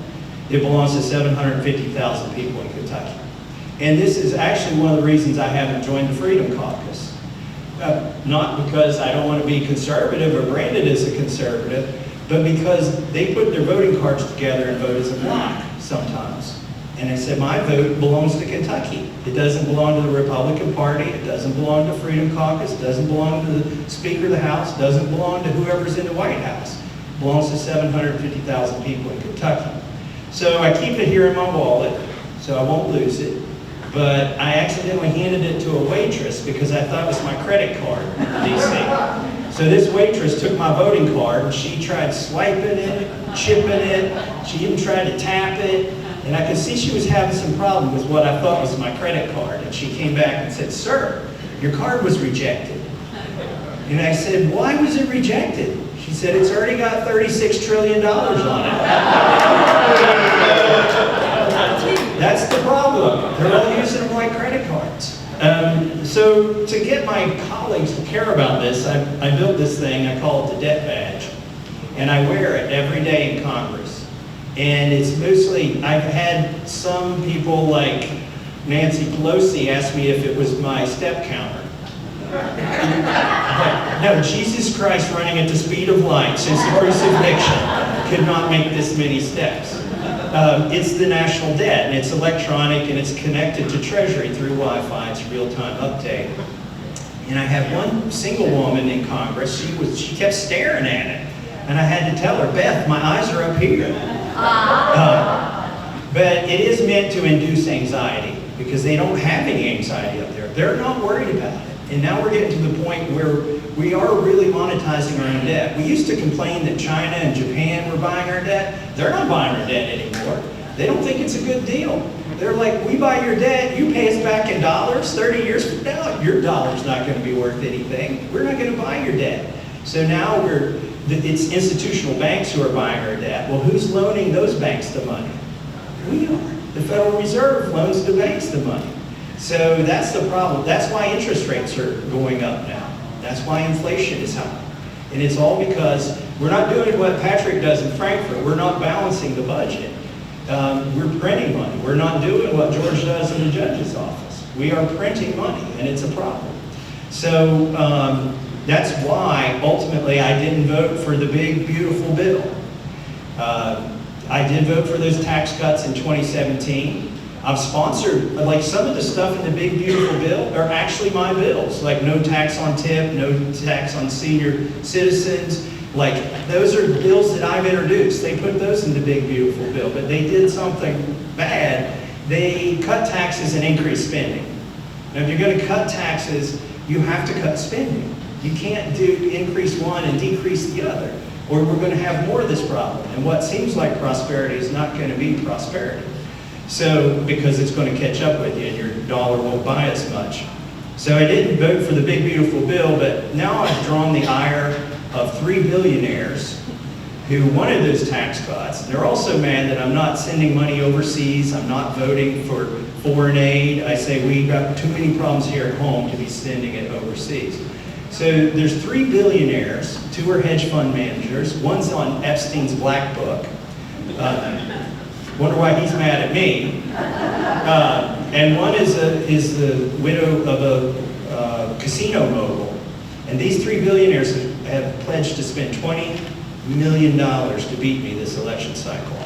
It belongs to 750,000 people in Kentucky. And this is actually one of the reasons I haven't joined the Freedom Caucus. Not because I don't want to be conservative or branded as a conservative, but because they put their voting cards together and vote as a block sometimes. And I said, my vote belongs to Kentucky. It doesn't belong to the Republican Party. It doesn't belong to Freedom Caucus. It doesn't belong to the Speaker of the House. It doesn't belong to whoever's in the White House. It belongs to 750,000 people in Kentucky. So I keep it here in my wallet, so I won't lose it. But I accidentally handed it to a waitress because I thought it was my credit card in DC. So this waitress took my voting card and she tried swiping it, chipping it. She even tried to tap it. And I could see she was having some problem with what I thought was my credit card. And she came back and said, sir, your card was rejected. And I said, why was it rejected? She said, it's already got $36 trillion on it. That's the problem. They're all using them like credit cards. So to get my colleagues to care about this, I built this thing, I call it the debt badge. And I wear it every day in Congress. And it's mostly, I've had some people like Nancy Pelosi ask me if it was my step counter. No, Jesus Christ running at the speed of light since the crucifixion could not make this many steps. It's the national debt, and it's electronic, and it's connected to Treasury through Wi-Fi. It's real-time update. And I had one single woman in Congress. She kept staring at it, and I had to tell her, Beth, my eyes are up here. But it is meant to induce anxiety because they don't have any anxiety up there. They're not worried about it. And now we're getting to the point where we are really monetizing our own debt. We used to complain that China and Japan were buying our debt. They're not buying our debt anymore. They don't think it's a good deal. They're like, we buy your debt, you pay us back in dollars 30 years from now, your dollar's not going to be worth anything. We're not going to buy your debt. So now it's institutional banks who are buying our debt. Well, who's loaning those banks the money? We are. The Federal Reserve loans the banks the money. So that's the problem. That's why interest rates are going up now. That's why inflation is high. And it's all because we're not doing what Patrick does in Frankfurt. We're not balancing the budget. We're printing money. We're not doing what George does in the judge's office. We are printing money, and it's a problem. So that's why, ultimately, I didn't vote for the big, beautiful bill. I did vote for those tax cuts in 2017. I've sponsored, like some of the stuff in the big, beautiful bill are actually my bills, like no tax on tip, no tax on senior citizens. Like, those are bills that I've introduced. They put those in the big, beautiful bill, but they did something bad. They cut taxes and increased spending. Now, if you're going to cut taxes, you have to cut spending. You can't do increase one and decrease the other, or we're going to have more of this problem. And what seems like prosperity is not going to be prosperity. So, because it's going to catch up with you and your dollar won't buy as much. So I didn't vote for the big, beautiful bill, but now I've drawn the ire of 3 billionaires who wanted those tax cuts. They're also mad that I'm not sending money overseas. I'm not voting for foreign aid. I say we've got too many problems here at home to be sending it overseas. So there's 3 billionaires, 2 are hedge fund managers, one's on Epstein's Black Book. Wonder why he's mad at me. And one is the widow of a casino mogul. And these 3 billionaires have pledged to spend $20 million to beat me this election cycle.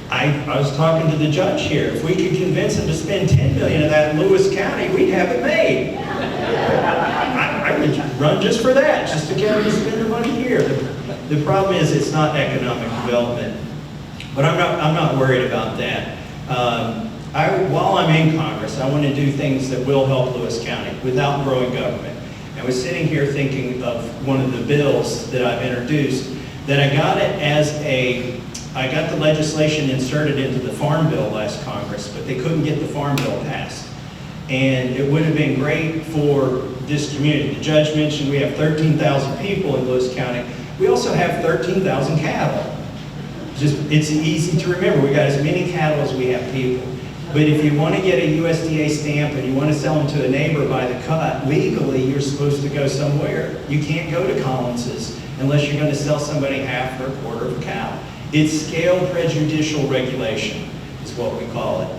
I was talking to the judge here. If we could convince him to spend $10 million of that in Lewis County, we'd have it made. I would run just for that, just to get him to spend the money here. The problem is it's not economic development. But I'm not worried about that. While I'm in Congress, I want to do things that will help Lewis County without growing government. I was sitting here thinking of one of the bills that I've introduced, that I got the legislation inserted into the Farm Bill last Congress, but they couldn't get the Farm Bill passed. And it would have been great for this community. The judge mentioned we have 13,000 people in Lewis County. We also have 13,000 cattle. It's easy to remember. We got as many cattle as we have people. But if you want to get a USDA stamp and you want to sell them to a neighbor by the cut, legally you're supposed to go somewhere. You can't go to Collins's unless you're going to sell somebody half or a quarter of a cow. It's scale prejudicial regulation is what we call it.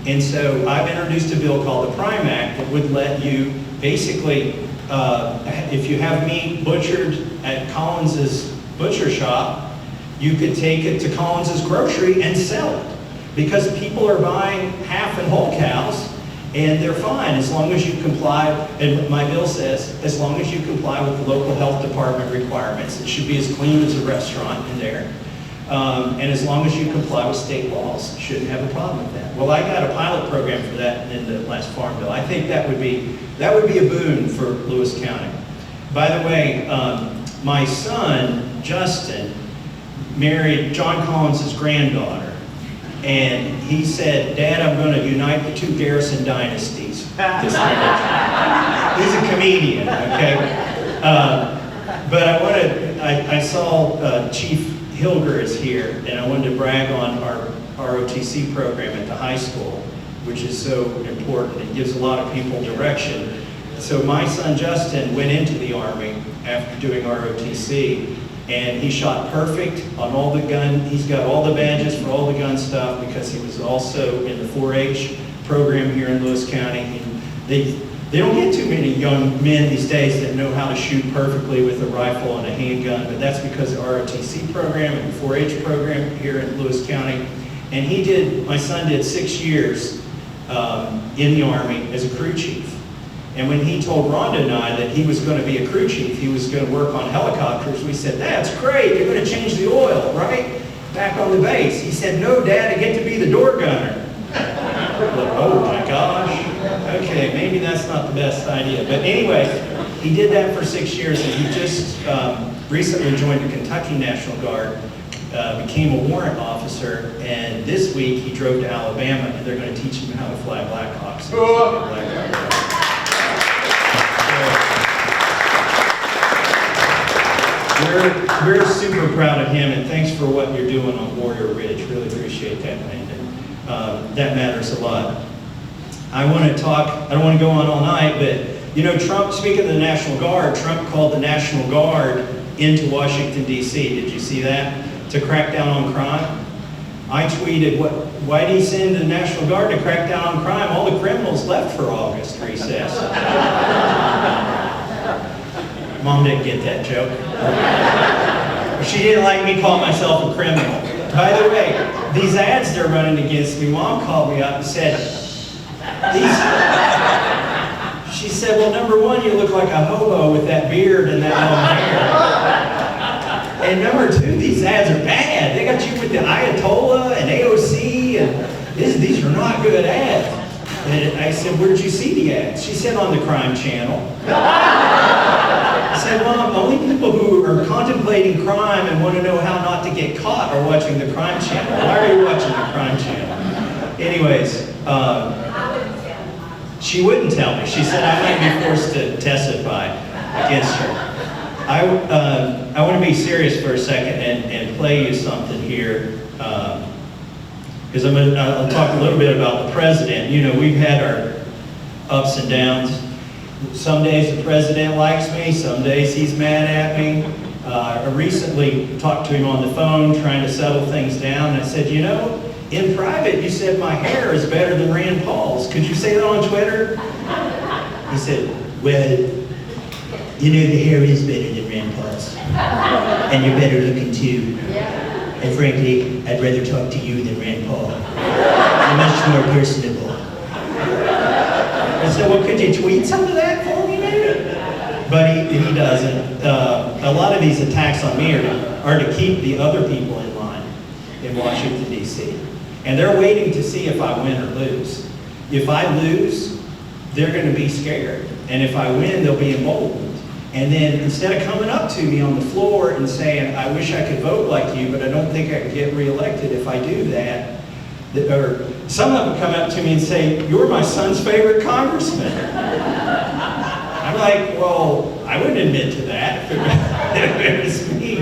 And so I've introduced a bill called the Prime Act that would let you basically, if you have meat butchered at Collins's butcher shop, you could take it to Collins's grocery and sell it. Because people are buying half and whole cows, and they're fine as long as you comply, and my bill says, as long as you comply with the local health department requirements. It should be as clean as a restaurant in there. And as long as you comply with state laws, you shouldn't have a problem with that. Well, I got a pilot program for that in the last Farm Bill. I think that would be a boon for Lewis County. By the way, my son, Justin, married John Collins' granddaughter. And he said, Dad, I'm going to unite the 2 Garrison dynasties. He's a comedian, okay? But I saw Chief Hilger is here, and I wanted to brag on our ROTC program at the high school, which is so important. It gives a lot of people direction. So my son Justin went into the Army after doing ROTC, and he shot perfect on all the gun. He's got all the badges for all the gun stuff because he was also in the 4-H program here in Lewis County. And they don't get too many young men these days that know how to shoot perfectly with a rifle and a handgun, but that's because of the ROTC program and the 4-H program here in Lewis County. And my son did 6 years in the Army as a crew chief. And when he told Rhonda and I that he was going to be a crew chief, he was going to work on helicopters, we said, that's great, you're going to change the oil, right? Back on the base. He said, no, Dad, I get to be the door gunner. Oh my gosh. Okay, maybe that's not the best idea. But anyway, he did that for 6 years, and he just recently joined the Kentucky National Guard. became a warrant officer, and this week he drove to Alabama, and they're going to teach him how to fly Blackhawks. We're super proud of him, and thanks for what you're doing on Warrior Ridge. Really appreciate that, Landon. That matters a lot. I want to talk, I don't want to go on all night, but you know, Trump, speaking of the National Guard, Trump called the National Guard into Washington, D.C. Did you see that? To crack down on crime. I tweeted, why did he send the National Guard to crack down on crime? All the criminals left for August recess. Mom didn't get that joke. She didn't like me calling myself a criminal. By the way, these ads they're running against me, Mom called me up and said, she said, well, number one, you look like a hobo with that beard and that long hair. And number two, these ads are bad. They got you with the Ayatollah and AOC, and these are not good ads. And I said, where did you see the ads? She said, on the Crime Channel. I said, Mom, only people who are contemplating crime and want to know how not to get caught are watching the Crime Channel. Why are you watching the Crime Channel? Anyways, she wouldn't tell me. She said I might be forced to testify against her. I want to be serious for a second and play you something here, because I'll talk a little bit about the president. You know, we've had our ups and downs. Some days the president likes me, some days he's mad at me. I recently talked to him on the phone trying to settle things down, and I said, you know, in private you said my hair is better than Rand Paul's. Could you say that on Twitter? He said, well, you know, the hair is better than Rand Paul's. And you're better looking too. And frankly, I'd rather talk to you than Rand Paul. You're much more personable. I said, well, could you tweet some of that for me, maybe? But he doesn't. A lot of these attacks on me are to keep the other people in line in Washington, D.C. And they're waiting to see if I win or lose. If I lose, they're going to be scared. And if I win, they'll be emboldened. And then instead of coming up to me on the floor and saying, I wish I could vote like you, but I don't think I could get reelected if I do that, or some of them come up to me and say, you're my son's favorite congressman. I'm like, well, I wouldn't admit to that if it was me.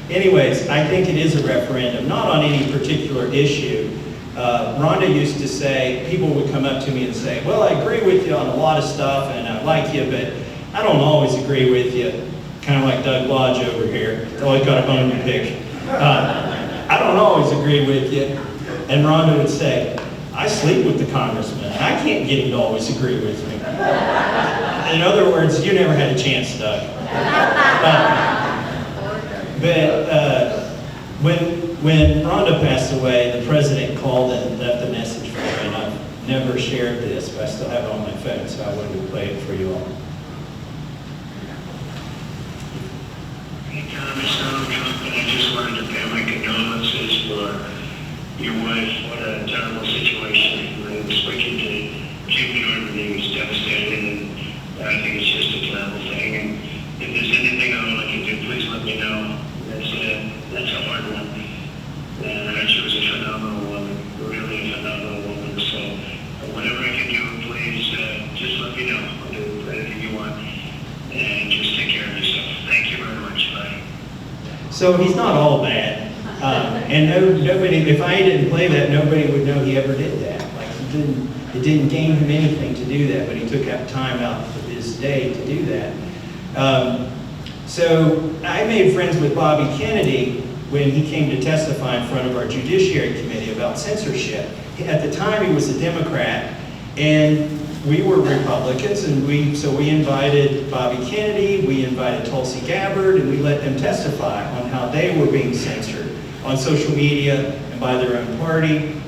Anyways, I think it is a referendum, not on any particular issue. Rhonda used to say, people would come up to me and say, well, I agree with you on a lot of stuff and I like you, but I don't always agree with you. Kind of like Doug Lodge over here. Always got a bone to pick. I don't always agree with you. And Rhonda would say, I sleep with the congressman. I can't get him to always agree with me. In other words, you never had a chance, Doug. When Rhonda passed away, the president called and left a message for me, and I've never shared this, but I still have it on my phone, so I wanted to play it for you all. Hey, Tom, it's Donald Trump, and I just wanted to pay my condolences for your wife. What a terrible situation. When switching to Jimmy Norman was devastating, and I think it's just a terrible thing. And if there's anything I can do, please let me know. That's a hard one. And she was a phenomenal woman, really a phenomenal woman. So whatever I can do, please just let me know. I'll do anything you want. And just take care of yourself. Thank you very much. Bye. So he's not all bad. And nobody, if I didn't play that, nobody would know he ever did that. Like it didn't gain him anything to do that, but he took out time out of his day to do that. So I made friends with Bobby Kennedy when he came to testify in front of our Judiciary Committee about censorship. At the time he was a Democrat, and we were Republicans, and so we invited Bobby Kennedy, we invited Tulsi Gabbard, and we let them testify on how they were being censored on social media and by their own party.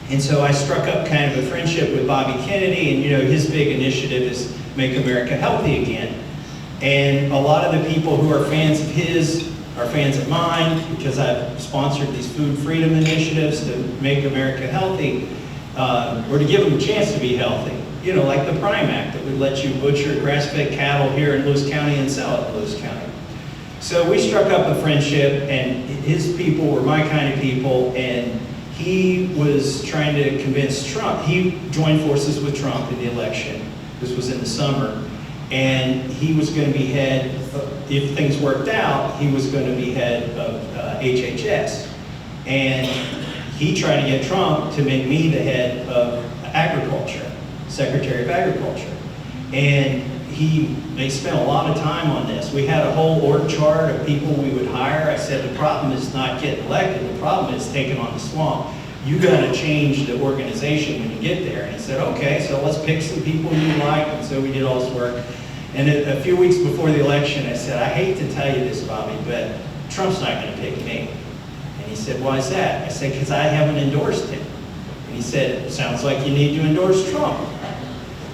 And so I struck up kind of a friendship with Bobby Kennedy, and you know, his big initiative is Make America Healthy Again. And a lot of the people who are fans of his are fans of mine, because I've sponsored these food freedom initiatives to make America healthy, or to give them a chance to be healthy. You know, like the Prime Act that would let you butcher grass-fed cattle here in Lewis County and sell it in Lewis County. So we struck up a friendship, and his people were my kind of people, and he was trying to convince Trump. He joined forces with Trump in the election. This was in the summer. And he was going to be head, if things worked out, he was going to be head of HHS. And he tried to get Trump to make me the head of agriculture, Secretary of Agriculture. And they spent a lot of time on this. We had a whole org chart of people we would hire. I said, the problem is not getting elected, the problem is taking on the swamp. You gotta change the organization when you get there. And he said, okay, so let's pick some people you like. And so we did all this work. And a few weeks before the election, I said, I hate to tell you this, Bobby, but Trump's not gonna pick me. And he said, why is that? I said, because I haven't endorsed him. And he said, sounds like you need to endorse Trump.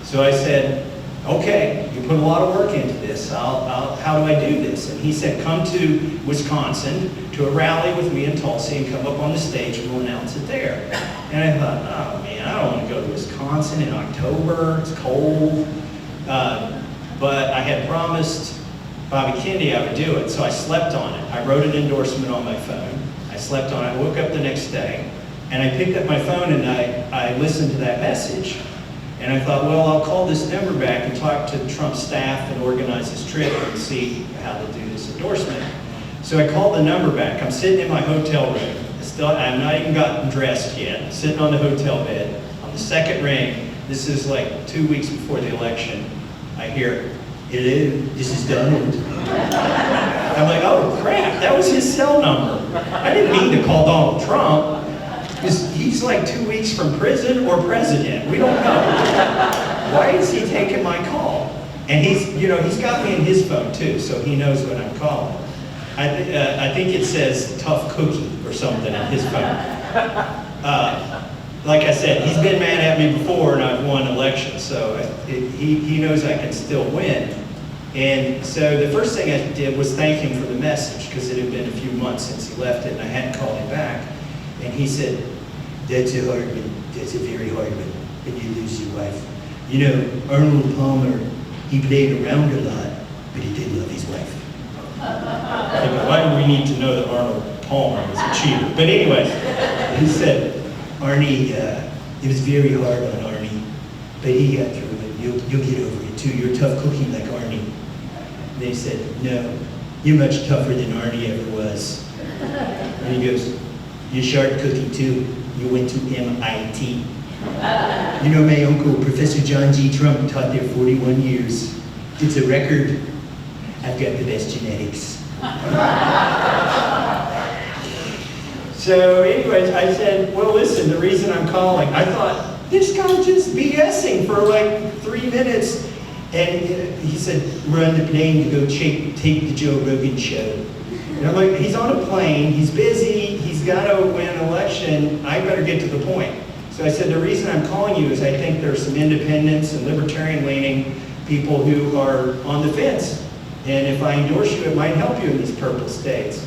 So I said, okay, you put a lot of work into this. How do I do this? And he said, come to Wisconsin to a rally with me in Tulsa and come up on the stage and we'll announce it there. And I thought, oh man, I don't want to go to Wisconsin in October. It's cold. But I had promised Bobby Kennedy I would do it, so I slept on it. I wrote an endorsement on my phone. I slept on it. I woke up the next day, and I picked up my phone and I listened to that message. And I thought, well, I'll call this number back and talk to Trump's staff and organize this trip and see how to do this endorsement. So I called the number back. I'm sitting in my hotel room. I've not even gotten dressed yet. I'm sitting on the hotel bed. On the second ring, this is like 2 weeks before the election, I hear, hello, this is Donald. I'm like, oh crap, that was his cell number. I didn't mean to call Donald Trump. He's like 2 weeks from prison or president. We don't know. Why is he taking my call? And he's got me in his phone too, so he knows when I'm calling. I think it says tough cookie or something in his phone. Like I said, he's been mad at me before and I've won elections, so he knows I can still win. And so the first thing I did was thank him for the message, because it had been a few months since he left it and I hadn't called him back. And he said, that's a hard one, that's a very hard one, when you lose your wife. You know, Arnold Palmer, he played around a lot, but he did love his wife. Why do we need to know that Arnold Palmer was a cheater? But anyway, he said, Arnie, it was very hard on Arnie, but he got through it. You'll get over it too. You're tough cooking like Arnie. And they said, no, you're much tougher than Arnie ever was. And he goes, you're sharp cooking too. You went to MIT. You know, my uncle, Professor John G. Trump, taught there 41 years. It's a record. I've got the best genetics. So anyways, I said, well, listen, the reason I'm calling, I thought, this guy's just BSing for like 3 minutes. And he said, we're on the plane to go take the Joe Rogan show. And I'm like, he's on a plane, he's busy, he's got to win an election, I better get to the point. So I said, the reason I'm calling you is I think there's some independents and libertarian-leaning people who are on the fence. And if I endorse you, it might help you in these purple states.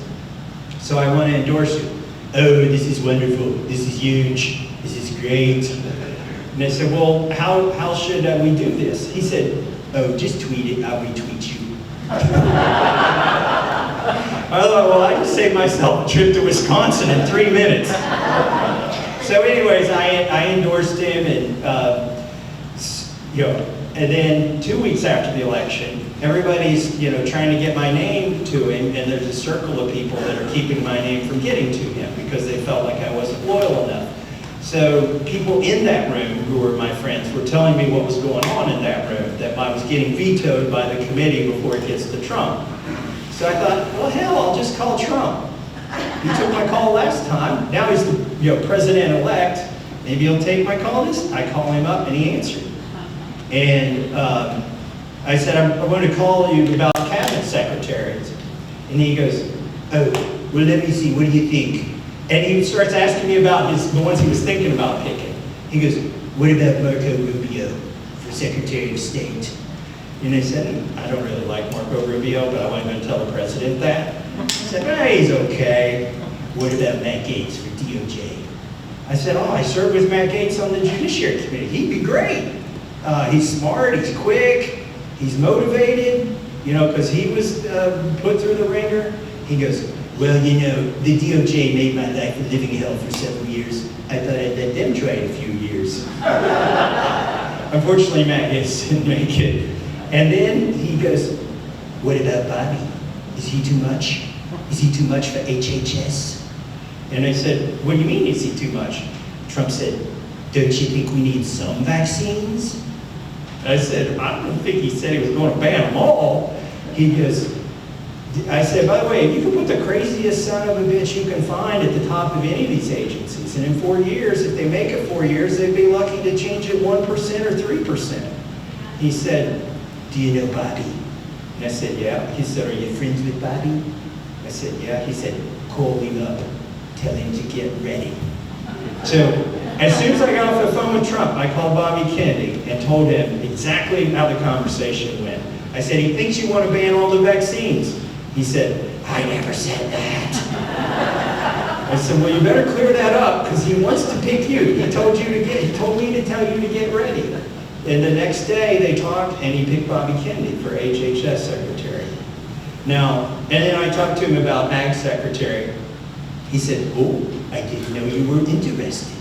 So I want to endorse you. Oh, this is wonderful, this is huge, this is great. And I said, well, how should we do this? He said, oh, just tweet it, I'll retweet you. I thought, well, I just saved myself a trip to Wisconsin in 3 minutes. So anyways, I endorsed him, and and then 2 weeks after the election, everybody's trying to get my name to him, and there's a circle of people that are keeping my name from getting to him because they felt like I wasn't loyal enough. So people in that room who were my friends were telling me what was going on in that room, that I was getting vetoed by the committee before it gets to Trump. So I thought, well, hell, I'll just call Trump. He took my call last time. Now he's the president-elect. Maybe he'll take my call this. I call him up and he answered. And I said, I want to call you about cabinet secretaries. And he goes, oh, well, let me see, what do you think? And he starts asking me about the ones he was thinking about picking. He goes, what about Marco Rubio for Secretary of State? And I said, I don't really like Marco Rubio, but I wasn't going to tell the president that. I said, he's okay. What about Matt Gaetz for DOJ? I said, I served with Matt Gaetz on the Judiciary Committee. He'd be great. He's smart, he's quick, he's motivated. you know, because he was put through the ringer. He goes, well, you know, the DOJ made my life a living hell for several years. I thought I'd let them try it a few years. Unfortunately, Matt Gaetz didn't make it. And then he goes, what about Bobby? Is he too much? Is he too much for HHS? And I said, what do you mean, is he too much? Trump said, don't you think we need some vaccines? I said, I don't think he said he was going to ban them all. He goes, I said, by the way, you can put the craziest son of a bitch you can find at the top of any of these agencies. And in 4 years, if they make it 4 years, they'd be lucky to change it 1% or 3%. He said, do you know Bobby? And I said, yeah. He said, are you friends with Bobby? I said, yeah. He said, call him up. Tell him to get ready. So as soon as I got off the phone with Trump, I called Bobby Kennedy and told him exactly how the conversation went. I said, he thinks you want to ban all the vaccines. He said, I never said that. I said, well, you better clear that up because he wants to pick you. He told me to tell you to get ready. And the next day they talked and he picked Bobby Kennedy for HHS secretary. Now, and then I talked to him about Ag secretary. He said, oh, I didn't know you were interested.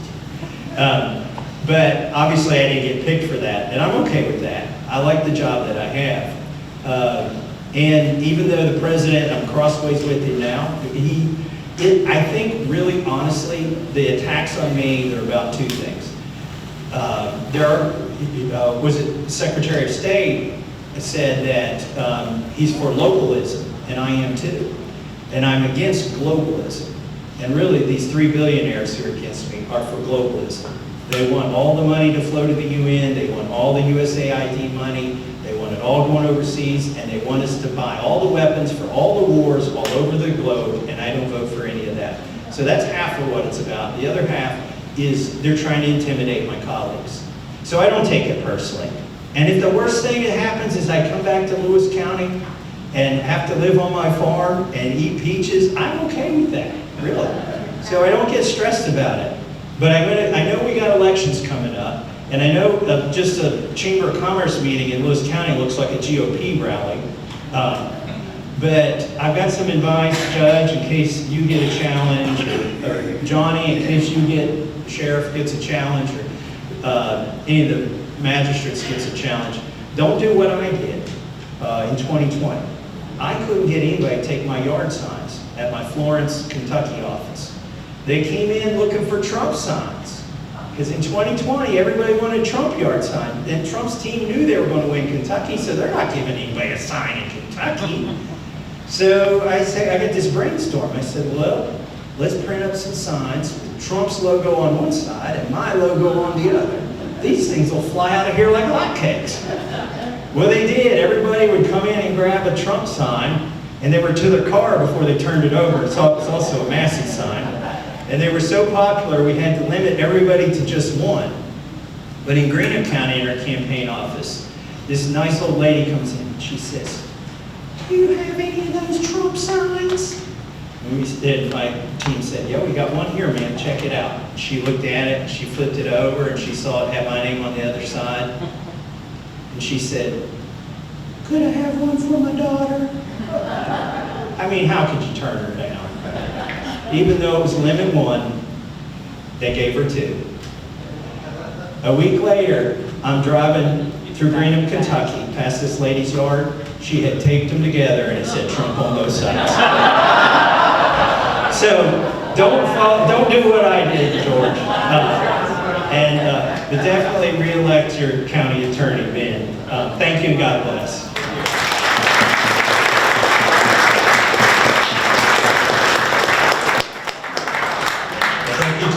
But obviously I didn't get picked for that, and I'm okay with that. I like the job that I have. And even though the president, I'm crossways with him now, I think really honestly, the attacks on me, they're about two things. Was it Secretary of State said that he's for localism, and I am too. And I'm against globalism. And really, these 3 billionaires who are against me are for globalism. They want all the money to flow to the UN, they want all the USAID money, they want it all going overseas, and they want us to buy all the weapons for all the wars all over the globe, and I don't vote for any of that. So that's half of what it's about. The other half is they're trying to intimidate my colleagues. So I don't take it personally. And if the worst thing that happens is I come back to Lewis County and have to live on my farm and eat peaches, I'm okay with that, really. So I don't get stressed about it. But I know we got elections coming up, and I know just a Chamber of Commerce meeting in Lewis County looks like a GOP rally. But I've got some advice, Judge, in case you get a challenge, or Johnny, in case the sheriff gets a challenge, or any of the magistrates gets a challenge. Don't do what I did in 2020. I couldn't get anybody to take my yard signs at my Florence, Kentucky office. They came in looking for Trump signs. Because in 2020, everybody wanted Trump yard signs. And Trump's team knew they were going to win Kentucky, so they're not giving anybody a sign in Kentucky. So I get this brainstorm. I said, well, let's print up some signs with Trump's logo on one side and my logo on the other. These things will fly out of here like hotcakes. Well, they did. Everybody would come in and grab a Trump sign, and they were to their car before they turned it over. So it's also a Massey sign. And they were so popular, we had to limit everybody to just one. But in Greenup County, in our campaign office, this nice old lady comes in and she says, do you have any of those Trump signs? And my team said, yeah, we got one here, man, check it out. She looked at it, she flipped it over, and she saw it had my name on the other side. And she said, could I have one for my daughter? I mean, how could you turn her down? Even though it was limit 1, they gave her 2. A week later, I'm driving through Greenup, Kentucky, past this lady's yard. She had taped them together and it said Trump on both sides. So don't do what I did, George. But definitely re-elect your county attorney, Ben. Thank you and God bless.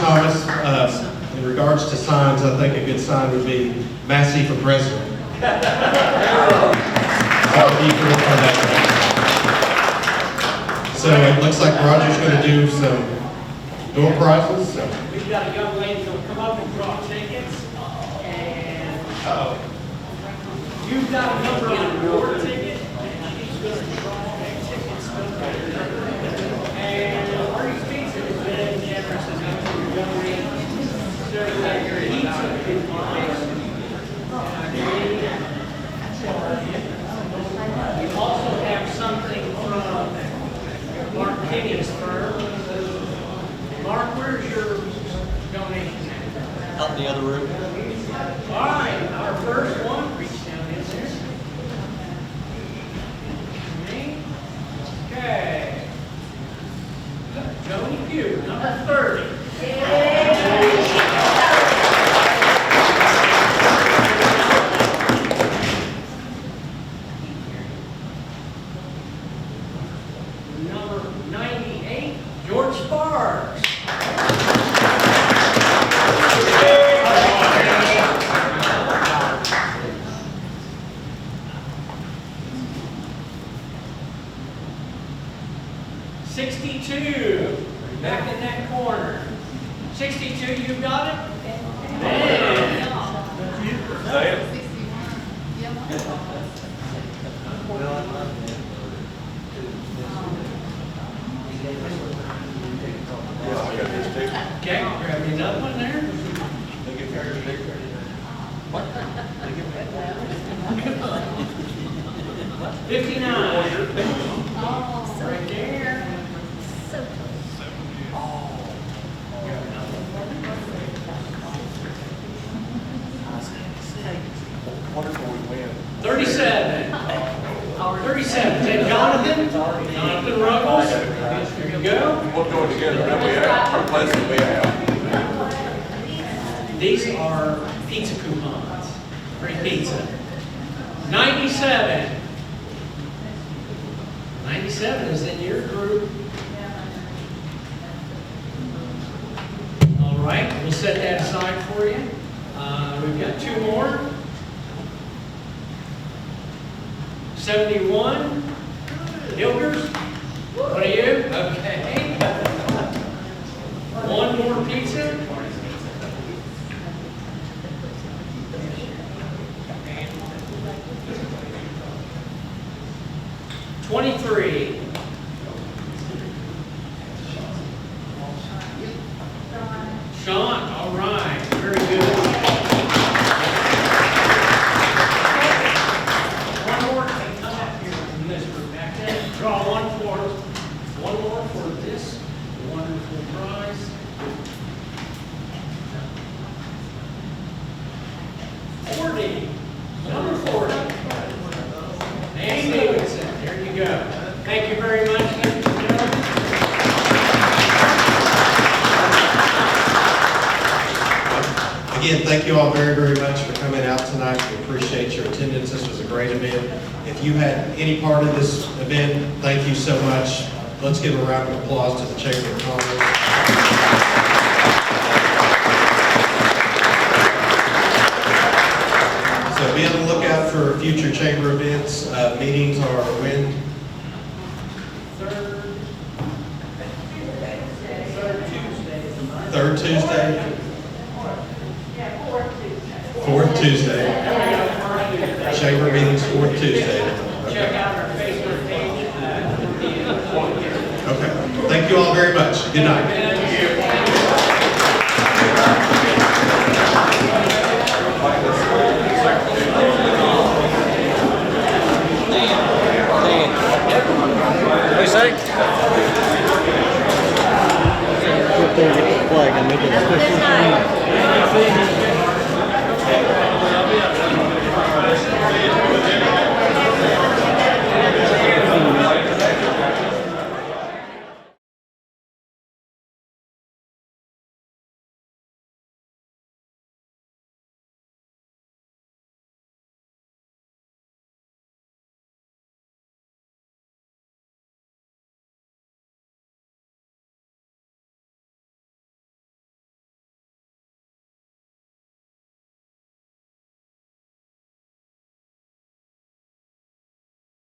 Thomas, in regards to signs, I think a good sign would be Massey for president. So it looks like Roger's going to do some door prizes. So. We've got a young lady who'll come up and draw tickets, and you've got a number on your ticket, and she's going to draw tickets. And our speaker has been generous as young lady. So your pizza is we also Mark, where's your donation at? Out in the other room. All right, our first one, reach down in there. Me. Okay. Joni Pugh, number 30. Number 98, George Sparks. Back in that corner. 62, you got it? Man. Okay, grab me another one there. 59. Right there. So Wonderful we win. 37. 37. Is that Jonathan? Jonathan Ruggles. There you go. We'll go together. We have. We're blessed that we have. These are pizza coupons. Free pizza. 97. 97 is in your group. All right, we'll set that aside for you. We've got two more. 71. Hilgers. What are you? Okay. One more pizza. $23. Sean, all right, very good. One more, come up here from this group back there. Draw one more for this wonderful prize. Number 40. Andy Davidson, there you go. Thank you very much, ladies and gentlemen. Again, thank you all very, very much for coming out tonight. We appreciate your attendance. This was a great event. If you had any part of this event, thank you so much. Let's give a round of applause to the Chamber of Commerce. So be on the lookout for future chamber events. Meetings are when? Third Tuesday. Fourth Tuesday. Chamber meetings fourth Tuesday. Check out our Facebook page. Okay. Thank you all very much. Good night. What do you say? good night.